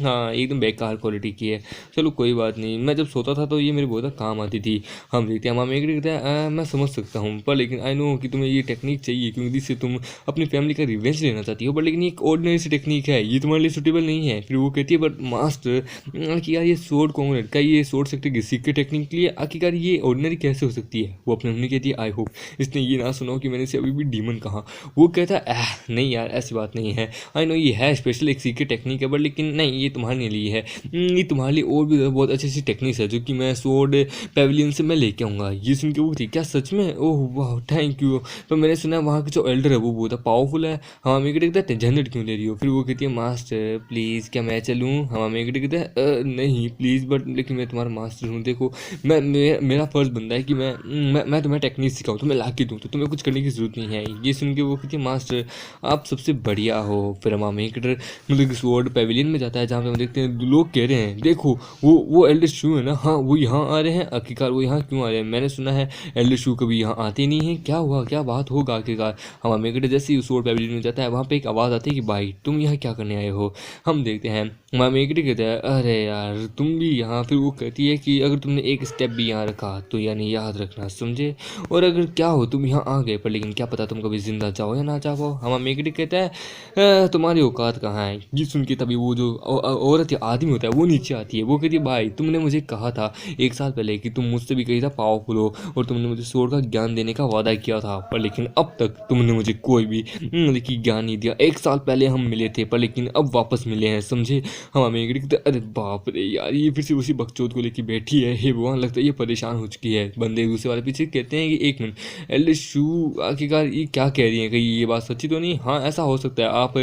हाँ एकदम बेकार क्वालिटी की है, चलो कोई बात नहीं, मैं जब सोता था तो ये मेरे बहुत काम आती थी। हम देखते हैं हमारा मेगटर कहता है मैं समझ सकता हूँ, पर लेकिन आई नो कि तुम्हें ये टेक्निक चाहिए क्योंकि जिससे तुम अपनी फैमिली का रिवेंज लेना चाहती हो, बट लेकिन ये एक ऑर्डिनरी सी टेक्निक है, ये तुम्हारे लिए सूटेबल नहीं है। फिर वो कहती है बट मास्टर कि यार ये सोर्ड कॉन्ग्रेट का ये सोर्ड सेक्टर की सीक्रेट टेक्निक के लिए आखिरकार ये ऑर्डिनरी कैसे हो सकती है। वो अपने मम्मी कहती है आई होप इसने ये ना सुना हो कि मैंने इसे अभी भी डीमन कहा। वो कहता है नहीं यार ऐसी बात नहीं है, आई नो ये है स्पेशल एक सीक्रेट टेक्निक है, बट लेकिन नहीं ये तुम्हारे लिए है, ये तुम्हारे लिए और भी बहुत अच्छी सी टेक्निक है जो कि मैं सोर्ड पेविलियन से मैं लेके आऊँगा। ये सुन के वो थी क्या सच में, ओह वाह थैंक यू, तो मैंने सुना है वहाँ के जो एल्डर है वो बहुत पावरफुल है। हमारा मेगट कहता है झंझट क्यों ले रही हो। फिर वो कहती है मास्टर प्लीज़ क्या मैं चलूँ। हमारा मेगट कहता है नहीं प्लीज़, बट लेकिन मैं तुम्हारा मास्टर हूँ, देखो मेरा फ़र्ज़ बनता है कि मैं तुम्हें टेक्निक सिखाऊँ, तुम्हें ला के दूँ, तो तुम्हें कुछ करने की ज़रूरत नहीं है। ये सुन के वो कहती है मास्टर आप सबसे बढ़िया हो। फिर हमारा मेगटर मतलब स्वॉर्ड पेविलियन में जाता है जहाँ पे हम देखते हैं लोग कह रहे हैं देखो वो एल्डर शू है ना, हाँ वो यहाँ आ रहे हैं, आखिरकार वो यहाँ क्यों आ रहे हैं, मैंने सुना है एल्डर शू कभी यहाँ आते नहीं है, क्या हुआ क्या बात होगा आखिरकार। हमारा मेगटर जैसे ही स्वॉर्ड पेविलियन में जाता है वहाँ पे एक आवाज़ आती है कि भाई तुम यहाँ क्या करने आए हो। हम देखते हैं हमारा मेगटर कहता है अरे यार तुम भी यहाँ। फिर वो कहती है कि अगर तुमने एक स्टेप भी यहाँ रखा तो यानी याद रखना समझे, और अगर क्या हो तुम यहाँ आ गए पर लेकिन क्या पता तुम कभी जिंदा चाहो या ना चाहो। हमारा मेगटी कहता है तुम्हारी औकात कहाँ है। ये सुन के तभी वो जो औरत या आदमी होता है वो नीचे आती है। वो कहती है भाई तुमने मुझे कहा था 1 साल पहले कि तुम मुझसे भी कही था पावरफुल हो और तुमने मुझे स्वॉर्ड का ज्ञान देने का वादा किया था, पर लेकिन अब तक तुमने मुझे कोई भी ज्ञान नहीं दिया। 1 साल पहले हम मिले थे पर लेकिन अब वापस मिले हैं समझे। हमारा मेगटी कहता है अरे बाप रे यार ये फिर से उसी बकचोद को लेकर बैठी है, हे भगवान लगता है ये परेशान हो चुकी है। बंदे दूसरे वाले पीछे कहते हैं कि 1 मिनट एल्डर शू आखिरकार ये क्या कह रही है, कहीं ये बात सच्ची तो नहीं। हाँ ऐसा हो सकता है, आप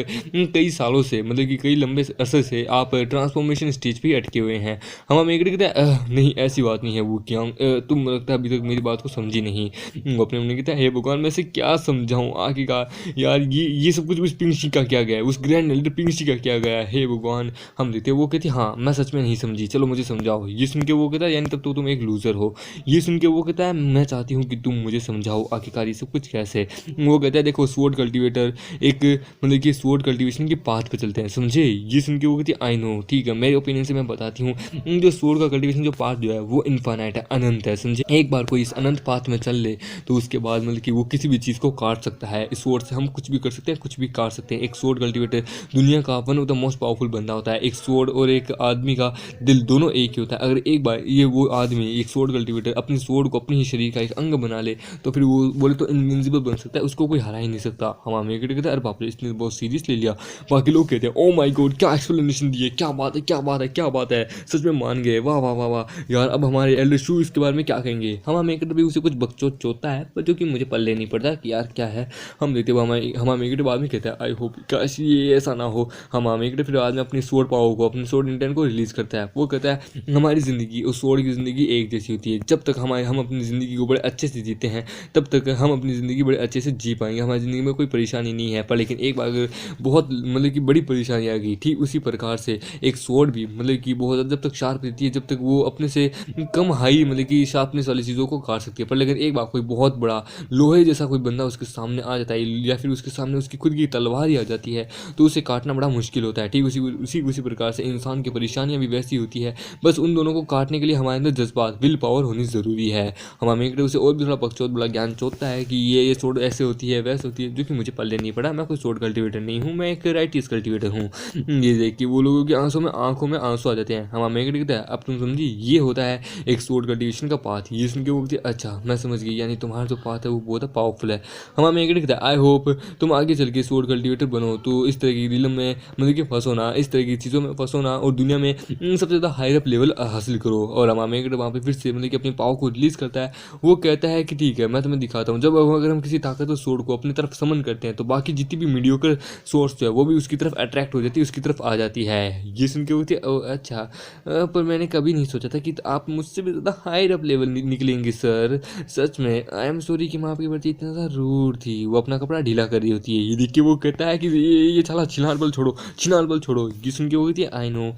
कई सालों से मतलब कि कई लंबे अरसे से आप ट्रांसफॉर्मेशन स्टेज पे ही अटके हुए हैं। हम मेगटी कहते हैं नहीं ऐसी बात नहीं है वो क्या तुम लगता है अभी तक मेरी बात को समझी नहीं। वो अपने मन कहता है हे भगवान मैं से क्या समझाऊँ आखिरकार यार ये सब कुछ उस पिंगशी का क्या गया है, उस ग्रैंड एल्डर पिंगशी का क्या गया है, हे भगवान। हम देखते हैं वो कहती हाँ मैं सच में नहीं समझी, चलो मुझे समझाओ। ये सुन के वो कहता है यानी तब तो तुम एक लूज़र हो। ये सुन के वो कहता है मैं चाहती हूँ कि तुम मुझे समझाओ आखिरकार ये सब कुछ कैसे। वो कहता है देखो स्वॉर्ड कल्टीवेटर एक मतलब कि स्वॉर्ड कल्टीवेशन के पाथ पे चलते हैं समझे। ये सुन के वो कहती है आई नो ठीक है मेरे ओपिनियन से मैं बताती हूँ, जो स्वॉर्ड का कल्टीवेशन जो पाथ जो है वो इनफाइनाइट है, अनंत है समझे। एक बार कोई इस अनंत पाथ में चल ले तो उसके बाद मतलब कि वो किसी भी चीज़ को काट सकता है। इस स्वॉर्ड से हम कुछ भी कर सकते हैं, कुछ भी काट सकते हैं। एक स्वॉर्ड कल्टीवेटर दुनिया का one of the most powerful बंदा होता है। एक स्वॉर्ड और एक आदमी का दिल दोनों एक ही होता है। अगर एक बार ये वो आदमी एक स्वॉर्ड कल्टीवेटर अपनी स्वॉर्ड को अपने ही शरीर का एक अंग बना ले तो फिर वो बोले तो इनविंसिबल बन सकता है, उसको कोई हरा ही नहीं सकता। हमारा मेगट कहता है अरे बाप रे इसने बहुत सीरियस ले लिया। बाकी लोग कहते हैं ओ माय गॉड क्या एक्सप्लेनेशन दी है, क्या बात है क्या बात है क्या बात है, सच में मान गए, वाह वाह वाह वाह यार। अब हमारे एल्डर शू इसके बारे में क्या कहेंगे। हमारा मेगट भी उसे कुछ बकचोद चोता है पर जो कि मुझे पल्ले नहीं पड़ता कि यार क्या है। हम देखते हैं हमारा मेगट बाद में कहता है आई होप काश ये ऐसा ना हो। हमारा मेगट फिर बाद में अपनी स्वॉर्ड पावर को अपने स्वॉर्ड इंटेंट को रिलीज करता है। वो कहता है हमारी ज़िंदगी और स्वॉर्ड की ज़िंदगी एक जैसी होती है, जब तक हम अपनी ज़िंदगी को बड़े अच्छे से जीते हैं तब तक हम अपनी ज़िंदगी बड़े अच्छे से जी पाएंगे, हमारी ज़िंदगी में कोई परेशानी नहीं है। पर लेकिन एक बार अगर बहुत मतलब कि बड़ी परेशानी आ गई ठीक उसी प्रकार से एक स्वॉर्ड भी मतलब कि बहुत जब तक शार्प रहती है जब तक वो अपने से कम हाई मतलब कि शार्पनेस वाली चीज़ों को काट सकती है। पर लेकिन एक बार कोई बहुत बड़ा लोहे जैसा कोई बंदा उसके सामने आ जाता है या फिर उसके सामने उसकी खुद की तलवार ही आ जाती है तो उसे काटना बड़ा मुश्किल होता है। ठीक उसी प्रकार से इंसान की परेशानियाँ भी वैसी होती है, बस उन दोनों को काटने के लिए हमारे अंदर जज्बात विल पावर होनी ज़रूरी है। हमारा मेगट उसे और भी थोड़ा पक्षोत बड़ा ज्ञान चोतता है कि ये सोड ऐसे होती है वैसे होती है, जो कि मुझे पल्ले नहीं पड़ा। मैं कोई सोड कल्टीवेटर नहीं हूँ, मैं एक राइटिस कल्टीवेटर हूँ। ये देख के वो लोगों की आंखों में आंसू आ जाते हैं। हमारा मेगट कहता है अब तुम समझी ये होता है एक सोड कल्टीवेशन का पाथ। ये सुन के वो कहती है अच्छा मैं समझ गई, यानी तुम्हारा जो पाथ है वो बहुत पावरफुल है। हमारा मेगट कहता है आई होप तुम आगे चल के सोड कल्टीवेटर बनो तो इस तरह की रिलम में मतलब कि फंसो ना, इस तरह की चीज़ों में फंसो ना और दुनिया में सबसे ज़्यादा हायर अप लेवल हासिल करो। और हमारा मेगट वहाँ पे फिर से मतलब कि अपनी पावर को रिलीज़ करता है। वो कहता है कि ठीक है मैं तुम्हें दिखाता हूँ। जब अगर हम किसी ताकतवर सोर्ड को अपनी तरफ समन करते हैं तो बाकी जितनी भी मीडियोकर सोर्स जो है वो भी उसकी तरफ अट्रैक्ट हो जाती है, उसकी तरफ आ जाती है। ये सुन के वो अच्छा पर मैंने कभी नहीं सोचा था कि आप मुझसे भी ज़्यादा हायर अप लेवल निकलेंगे सर, सच में आई एम सॉरी कि मैं आपके प्रति इतना ज़्यादा रूड थी। वो अपना कपड़ा ढीला कर रही होती है। ये देख के वो कहता है कि ये चला छिनार बल छोड़ो। ये सुन के वो कहती है आई नो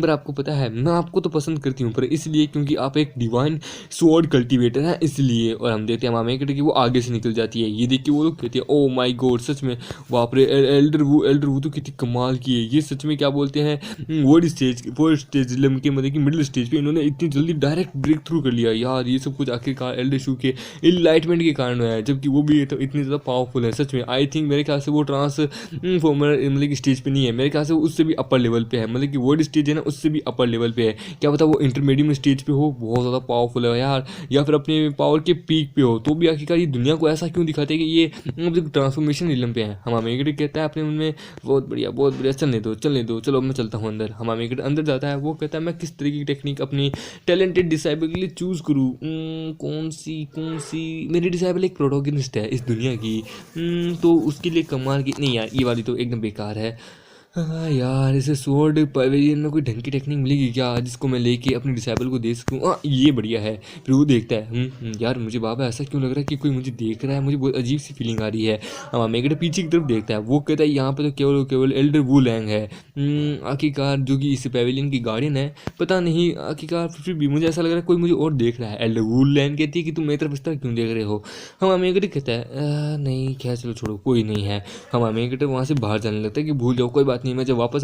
पर आपको पता है मैं आपको तो पसंद करती हूँ पर इसलिए क्योंकि आप एक डिवाइन स्वॉर्ड कल्टीवेटर है इसलिए। और हम हम देखते हैं मामे की वो आगे से निकल जाती है। ये देख के वो लोग कहते हैं ओ माय गॉड, सच में बाप रे, एल्डर वो तो कितनी कमाल की है। ये सच में क्या बोलते हैं, फोर्थ स्टेज के मतलब कि मिडिल स्टेज पे इन्होंने इतनी जल्दी डायरेक्ट ब्रेक थ्रू कर लिया यार। ये सब कुछ आखिरकार एल्डर शू के इनलाइटमेंट के कारण हुआ है, जबकि वो भी तो इतनी ज़्यादा पावरफुल है सच में। आई थिंक मेरे ख्याल से वो ट्रांसफॉर्मर मतलब कि स्टेज पे नहीं है, मेरे ख्याल से उससे भी अपर लेवल पे है, मतलब कि वर्ल्ड स्टेज है ना उससे भी अपर लेवल पे है। क्या पता वो इंटरमीडिएट स्टेज पे हो, बहुत ज़्यादा पावरफुल है यार, या फिर अपने पावर के पीक पे हो। तो भी आखिरकार ये दुनिया को ऐसा क्यों दिखाते हैं कि ये मतलब ट्रांसफॉर्मेशन रिलम पे है। हमामेगड कहता है अपने उनमें बहुत बढ़िया चलने दो चलो मैं चलता हूँ अंदर। हमामेगड अंदर जाता है, वो कहता है मैं किस तरीके की टेक्निक अपनी टैलेंटेड डिसाइबल के लिए चूज़ करूँ। कौन सी मेरी डिसाइबल एक प्रोटोगनिस्ट है इस दुनिया की, तो उसके लिए कमाल की नहीं यार, ये वाली तो एकदम बेकार है। हाँ यार, इसे स्वॉर्ड पवेलियन में कोई ढंग की टेक्निक मिलेगी क्या जिसको मैं लेके अपने डिसेबल को दे सकूँ। हाँ ये बढ़िया है। फिर वो देखता है यार मुझे बाबा ऐसा क्यों लग रहा है कि कोई मुझे देख रहा है, मुझे बहुत अजीब सी फीलिंग आ रही है। हाँ मेगड पीछे की तरफ देखता है, वो कहता है यहाँ पे तो केवल एल्डर वू लैंग है आखिरकार, जो कि इस पेवेलियन की गार्डियन है। पता नहीं आखिरकार फिर भी मुझे ऐसा लग रहा है कोई मुझे और देख रहा है। एल्डर वू लैंग कहती है कि तुम मेरी तरफ इस तरह क्यों देख रहे हो। हाँ मेगड कहता है नहीं खैर चलो छोड़ो कोई नहीं है। हाँ मेगड वहाँ से बाहर जाने लगता है कि भूल जाओ कोई बात नहीं, मैं जब वापस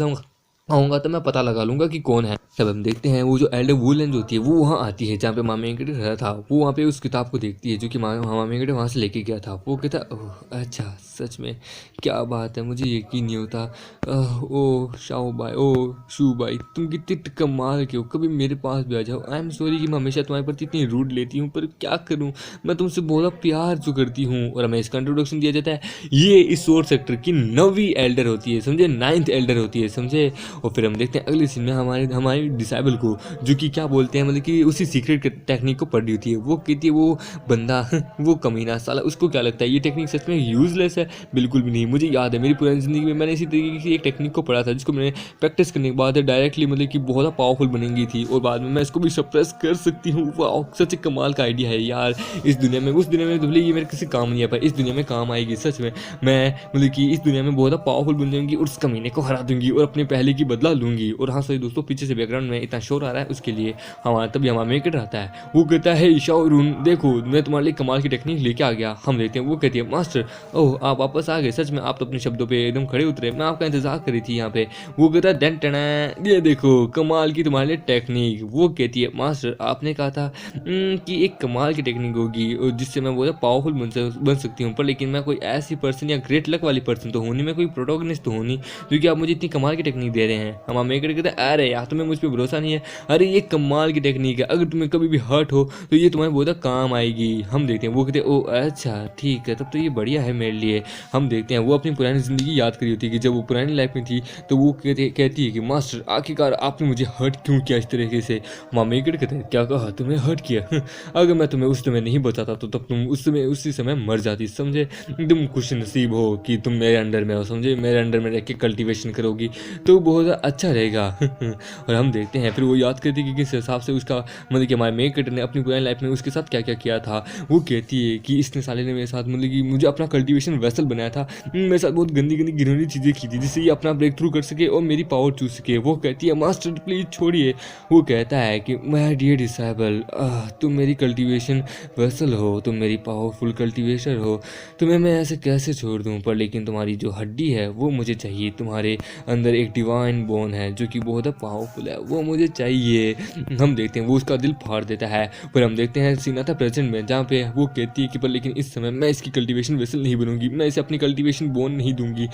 आऊँगा तो मैं पता लगा लूँगा कि कौन है। तब हम देखते हैं वो जो एल्डर वुलन जो होती है वो वहाँ आती है जहाँ पे मामे वेंकट रहा था। वो वहाँ पे उस किताब को देखती है जो कि मामे वेंकट वहाँ से लेके गया था। वो कहता ओह अच्छा सच में क्या बात है, मुझे यकीन नहीं होता। ओ शाओ भाई, ओ शू भाई, तुम कितने कमाल के हो, कभी मेरे पास भी आ जाओ। आई एम सॉरी कि मैं हमेशा तुम्हारे प्रति इतनी रूड लेती हूँ, पर क्या करूँ, मैं तुमसे बहुत प्यार जो करती हूँ। और हमें इसका इंट्रोडक्शन दिया जाता है, ये इस सोर्स सेक्टर की 9वीं एल्डर होती है समझे, 9th एल्डर होती है समझे। और फिर हम देखते हैं अगले सीन में हमारी डिसेबल को, जो कि क्या बोलते हैं मतलब कि उसी सीक्रेट टेक्निक को पढ़ रही होती है। वो कहती है वो बंदा वो कमीना साला, उसको क्या लगता है ये टेक्निक सच में यूजलेस है। बिल्कुल भी नहीं, मुझे याद है मेरी पुरानी ज़िंदगी में मैंने इसी तरीके की एक टेक्निक को पढ़ा था जिसको मैंने प्रैक्टिस करने के बाद डायरेक्टली मतलब कि बहुत पावरफुल बनेंगी थी, और बाद में मैं इसको भी सप्रेस कर सकती हूँ। वाह सच एक कमाल का आइडिया है यार। इस दुनिया में उस दुनिया में भले ये मेरे किसी काम नहीं आ पाया, इस दुनिया में काम आएगी सच में। मैं मतलब कि इस दुनिया में बहुत पावरफुल बन जाऊंगी और उस कमीने को हरा दूंगी और अपने पहले की बदला लूंगी। और हाँ सही दोस्तों, पीछे से बैकग्राउंड में इतना शोर आ रहा है उसके लिए हमारा तभी हमारा मेकट रहता है। वो कहता है शाओरून देखो मैं तुम्हारे लिए कमाल की टेक्निक लेके आ गया। हम देखते हैं वो कहती है मास्टर ओह आप वापस आ गए, सच में आप तो अपने शब्दों पे एकदम खड़े उतरे, मैं आपका इंतजार कर रही थी यहाँ पे। वो कहता है देन टना ये देखो कमाल की तुम्हारे लिए टेक्निक। वो कहती है मास्टर आपने कहा था कि एक कमाल की टेक्निक होगी जिससे मैं बहुत पावरफुल बन सकती हूँ, पर लेकिन मैं कोई ऐसी पर्सन या ग्रेट लक वाली पर्सन तो हूँ नहीं, मैं कोई प्रोटोगनिस्ट तो हूँ नहीं जो कि आप मुझे इतनी कमाल की टेक्निक दे रहे हैं। हमारा मेकर कहता है अरे यार तुम्हें मुझ पर भरोसा नहीं है, अरे ये कमाल की टेक्निक है, अगर तुम्हें कभी भी हर्ट हो तो ये तुम्हारे बहुत काम आएगी। हम देखते हैं वो कहते हैं ओ अच्छा ठीक है तब तो ये बढ़िया है मेरे लिए। हम देखते हैं वो अपनी पुरानी ज़िंदगी याद करी होती है कि जब वो पुरानी लाइफ में थी तो वो कहती है कि मास्टर आखिरकार आपने मुझे हर्ट क्यों किया इस तरीके से। हमारा मेकर कहते हैं क्या कहा तुम्हें हर्ट किया, अगर मैं तुम्हें उस समय नहीं बचाता तो तब तुम उसी समय मर जाती समझे। तुम खुश नसीब हो कि तुम मेरे अंडर में हो समझे, मेरे अंडर में रह के कल्टीवेशन करोगी तो बहुत अच्छा रहेगा। और हम देखते हैं फिर वो याद करती है कि किस हिसाब से उसका मतलब कि हमारे मेकर ने अपनी पुरानी लाइफ में उसके साथ क्या क्या किया था। वो कहती है कि इसने साले ने मेरे साथ मतलब कि मुझे अपना कल्टीवेशन वेसल बनाया था, मेरे साथ बहुत गंदी घिनौनी चीज़ें की थी जिससे ये अपना ब्रेक थ्रू कर सके और मेरी पावर चूज सके। वो कहती है मास्टर प्लीज छोड़िए। वो कहता है कि माय डियर डिसेबल तुम मेरी कल्टीवेशन वेसल हो, तुम मेरी पावरफुल कल्टीवेटर हो, तुम्हें मैं ऐसे कैसे छोड़ दूँ, पर लेकिन तुम्हारी जो हड्डी है वो मुझे चाहिए, तुम्हारे अंदर एक डिवाइन बोन है जो कि बहुत पावरफुल है वो मुझे चाहिए। हम देखते हैं वो उसका दिल फाड़ देता है। पर हम देखते हैं सीना था प्रेजेंट में जहाँ पे वो कहती है कि पर लेकिन इस समय मैं इसकी कल्टीवेशन वेसल नहीं बनूंगी, मैं इसे अपनी कल्टीवेशन बोन नहीं दूंगी।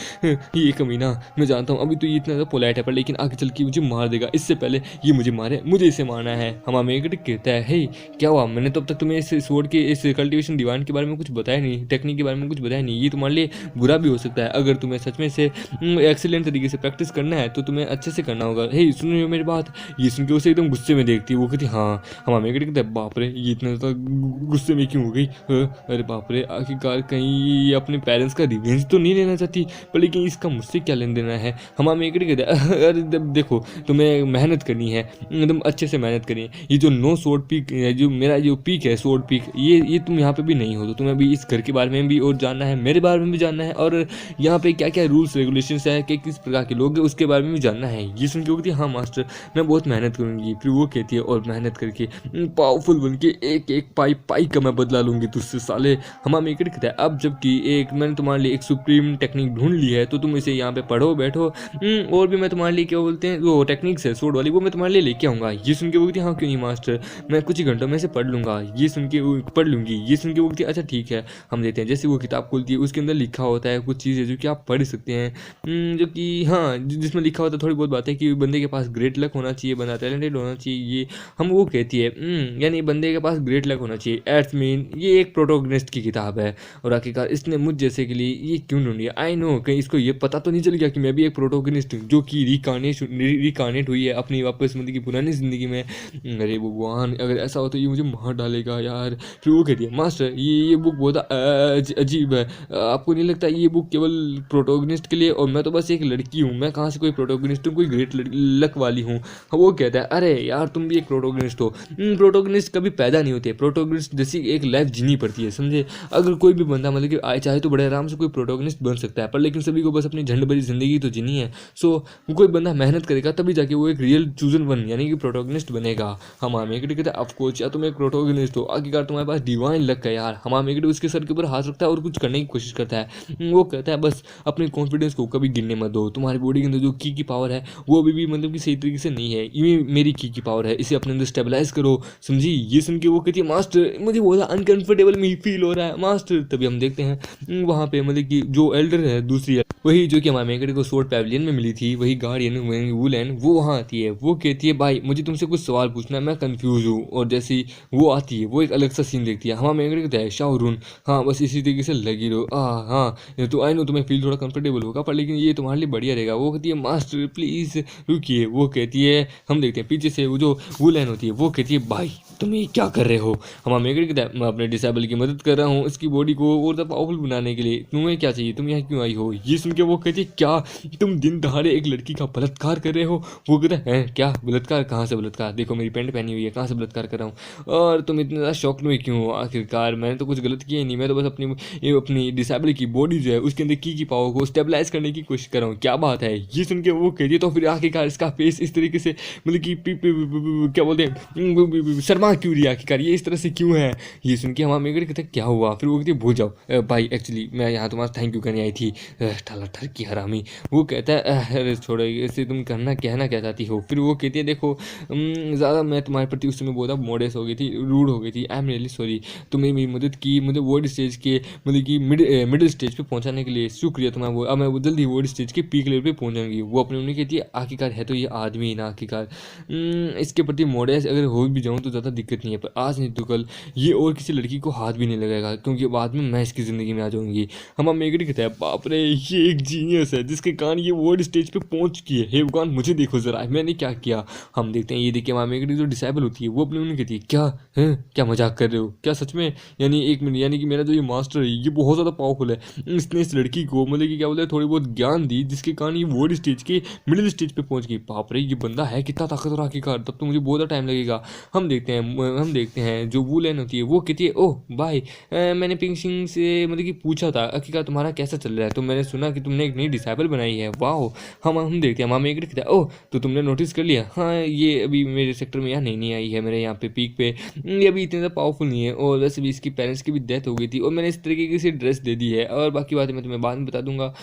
ये कमीना मैं जानता हूँ अभी तो ये इतना ज़्यादा पोलाइट है पर लेकिन आगे चल के मुझे मार देगा, इससे पहले ये मुझे मारे मुझे इसे मारना है। हमारा मेकर कहता है हे क्या हुआ, मैंने तो अब तक तुम्हें इस स्वॉर्ड के इस कल्टीवेशन डिवाइन के बारे में कुछ बताया नहीं, टेक्निक के बारे में कुछ बताया नहीं, ये तुम्हारे लिए बुरा भी हो सकता है। अगर तुम्हें सच में से एक्सीलेंट तरीके से प्रैक्टिस करना है तो तुम्हें अच्छे से करना होगा। हे सुनो मेरी बात। ये सुन के उसे एकदम गुस्से में देखती है। वो कहती हाँ हमारा मेकर कहता है बाप रे ये इतना ज़्यादा गुस्से में क्यों हो गई, अरे बाप रे आखिरकार कहीं ये अपने पेरेंट्स का रिवेंज तो नहीं लेना चाहती, पर लेकिन इसका मुझसे क्या लेन देना है। हमारा मेकर कहता है अरे देखो तुम्हें मेहनत करनी है, एकदम अच्छे से मेहनत करनी है। ये जो नो स्वॉर्ड पीक जो मेरा जो पीक है स्वॉर्ड पीक, ये तुम यहाँ पे भी नहीं हो तो तुम्हें अभी इस घर के बारे में भी और जानना है, मेरे बारे में भी जानना है, और यहाँ पे क्या क्या रूल्स रेगुलेशंस है कि किस प्रकार के लोग हैं उसके बारे में भी में जानना है। ये सुन के वो कहती है हाँ मास्टर, मैं बहुत मेहनत करूँगी। फिर वो कहती है और मेहनत करके पावरफुल बन के एक एक पाई का मैं बदला लूँगी तुझसे साले। हमारा मेकर कहता है अब जबकि एक मैंने तुम्हारे लिए एक सुप्रीम टेक्निक ढूंढ ली है तो तुम इसे यहाँ पे पढ़ो बैठो। और भी मैं तुम्हारे लिए क्या बोलते हैं वो टेक्निक्स है सोड वाली, वो मैं तुम्हारे लिए लेके आऊँगा। ये सुन के वो कहती है हाँ क्यों नहीं मास्टर, मैं कुछ ही घंटों में से पढ़ लूँगा। ये सुन के वो पढ़ लूँगी। ये सुन के वो कहती है अच्छा ठीक है हम देते हैं। जैसे वो किताब खोलती है उसके अंदर लिखा होता है कुछ चीज़ें जो कि आप पढ़ सकते हैं, जो कि हाँ जिसमें लिखा होता है थोड़ी बहुत बातें कि बंदे के पास ग्रेट लक होना चाहिए, बंदा टैलेंटेड होना चाहिए। ये हम वो कहती है यानी बंदे के पास ग्रेट लक होना चाहिए। एट्स मीन ये एक प्रोटोगनिस्ट की किताब है और आखिरकार इसने मुझ जैसे के लिए ये क्यों ढूंढी। आई नो कहीं इसको ये पता तो नहीं चल गया कि मैं भी एक प्रोटोगनिस्ट हूँ जो कि रिकानेट हुई है अपनी वापस मतलब की पुरानी ज़िंदगी में। अरे भगवान अगर ऐसा हो तो ये मुझे मार डालेगा यार। फिर वो कहती है मास्टर ये बुक बहुत अजीब है, आपको नहीं लगता ये बुक केवल प्रोटोगनिस्ट के लिए, और मैं तो बस एक लड़की हूँ, मैं कहाँ से कोई प्रोटोगनिस्ट हूँ, कोई ग्रेट लक वाली हूँ। वो कहता है अरे यार तुम भी एक प्रोटोगनिस्ट हो। प्रोटोगनिस्ट कभी पैदा नहीं होते, प्रोटोगनिस्ट जैसी एक लाइफ जीनी पड़ती है समझे। अगर कोई भी बंदा मतलब कि आए चाहे तो बड़े आराम से कोई प्रोटोगनिस्ट बन सकता है, पर लेकिन सभी को बस अपनी झंड भरी जिंदगी तो जीनी है। सो कोई बंदा मेहनत करेगा तभी जाके वो एक रियल चूजन वन यानी कि प्रोटोगनिस्ट बनेगा। हमारा मेकड़ी कहता है ऑफकोर्स यार तुम एक प्रोटोगनिस्ट हो, आखिरकार तुम्हारे पास डिवाइन लक है यार। हमारा मेकड़ी उसके सर के ऊपर हाथ रखता है और कुछ करने की कोशिश करता है। वो कहता है बस अपने कॉन्फिडेंस को कभी गिरने मत दो, तुम्हारी बॉडी के अंदर जो की पावर है वो अभी भी मतलब कि सही तरीके से नहीं है, ये मेरी की पावर है, इसे अपने अंदर स्टेबलाइज करो समझी। ये सुन के वो कहती है मास्टर मुझे बहुत अनकंफर्टेबल में फील हो रहा है मास्टर। तभी हम देखते हैं वहाँ पे मतलब कि जो एल्डर है दूसरी वही जो कि हमारे मेकड़ी को सोर्ड पैविलियन में मिली थी, वही गार्डियन वुलन वो वहाँ आती है। वो कहती है भाई मुझे तुमसे कुछ सवाल पूछना है, मैं कंफ्यूज हूँ। और जैसे ही वो आती है वो एक अलग सा सीन देखती है। हमारा मेकड़ी कहता है शाहरुन हाँ बस इसी तरीके से लगी रहो। हाँ तो आई नो तुम्हें फील थोड़ा कंफर्टेबल होगा पर लेकिन ये तुम्हारे लिए बढ़िया रहेगा। वो कहती है मास्टर प्लीज़ रुकिए। वो कहती है हम देखते हैं पीछे से वो जो वुलन होती है वो कहती है भाई तुम ये क्या कर रहे हो। हमारा मेकड़ी कहता है मैं अपने डिसेबल की मदद कर रहा हूँ इसकी बॉडी को और ज़्यादा पावरफुल बनाने के लिए, तुम्हें क्या चाहिए, तुम यहाँ क्यों आई हो। ये सुन के वो कहती है क्या तुम दिन दहाड़े एक लड़की का बलात्कार कर रहे हो। वो कहता है क्या बलात्कार, कहाँ से बलात्कार, देखो मेरी पैंट पहनी हुई है, कहाँ से बलात्कार कर रहा हूँ और तुम इतने ज़्यादा शौक में क्यों हो। आखिरकार मैंने तो कुछ गलत किया ही नहीं, मैं तो बस अपनी डिसेबल की बॉडी जो है उसके अंदर की पावर को स्टेबलाइज करने की कोशिश कर रहा हूँ, क्या बात है। ये सुन के वो कहती है तो फिर आखिरकार इसका फेस इस तरीके से मतलब कि क्या बोलते हैं शर्मा क्यों रही आखिरकार, ये इस तरह से क्यों है। ये सुन के हमारा मेकर कहते क्या हुआ। फिर वो कहती है भूल जाओ भाई एक्चुअली मैं यहाँ तुम्हारा थैंक यू करने आई थी, ठाला ठर की हरामी। वो कहता है अरे छोड़ो इसे तुम कहना क्या चाहती हो। फिर वो कहती है देखो ज़्यादा मैं तुम्हारे प्रति उस समय बहुत मॉडेस्ट हो गई थी, रूड हो गई थी, आई एम रियली सॉरी। तुमने मेरी मदद की, मुझे वर्ल्ड स्टेज के मतलब कि मिडिल स्टेज पे पहुंचाने के लिए शुक्रिया तुम्हारा। वो अब मैं वो जल्दी वर्ल्ड स्टेज के पीक लेवल पे पहुंच जाऊंगी। वो अपने उन्हें कहती है आखिरकार है तो ये आदमी ना आखिरकार इसके प्रति मॉडेस्ट अगर हो भी जाऊँ तो ज़्यादा दिक्कत नहीं है, पर आज नहीं तो कल ये और किसी लड़की को हाथ भी नहीं लगाएगा क्योंकि बाद में मैं इसकी ज़िंदगी में आ जाऊँगी। हम मेकड़ी कहते हैं बाप रे ये एक जीनियस है जिसके कारण ये वर्ल्ड स्टेज पे पहुंच चुकी है। हे भगवान मुझे देखो ज़रा मैंने क्या किया। हम देखते हैं ये देखिए हमारी मेकड़ी जो डिसेबल होती है वो अपने उन्हें कहती है क्या है, क्या मजाक कर रहे हो क्या सच में, यानी एक मिनट यानी कि मेरा जो ये मास्टर है ये बहुत ज़्यादा पावरफुल है, इसने इस लड़की को मतलब कि क्या बोलते हैं थोड़ी बहुत ज्ञान दी जिसके कारण ये वर्ल्ड स्टेज के मिडिल स्टेज पे पहुंच गई। बाप रे ये बंदा है कितना ताकतवर आखिरकार, तब तो मुझे बहुत ज़्यादा टाइम लगेगा। हम देखते हैं जो वुलन होती है वो कहती है ओह भाई मैंने पिंक सिंह से मतलब कि पूछा था आखिरकार तुम्हारा कैसा चल रहा है, तो मैंने सुना कि तुमने एक नई डिसाइबल बनाई है, वाह। हम देखते हैं मामा एक कहता है ओह तो तुमने नोटिस कर लिया, हाँ ये अभी मेरे सेक्टर में यहाँ नहीं आई है, मेरे यहाँ पे पीक पे ये अभी इतनी ज़्यादा पावरफुल नहीं है और वैसे भी इसकी पेरेंट्स की भी डेथ हो गई थी और मैंने इस तरीके की ड्रेस दे दी है और बाकी बातें मैं तुम्हें बाद में बता दूंगा।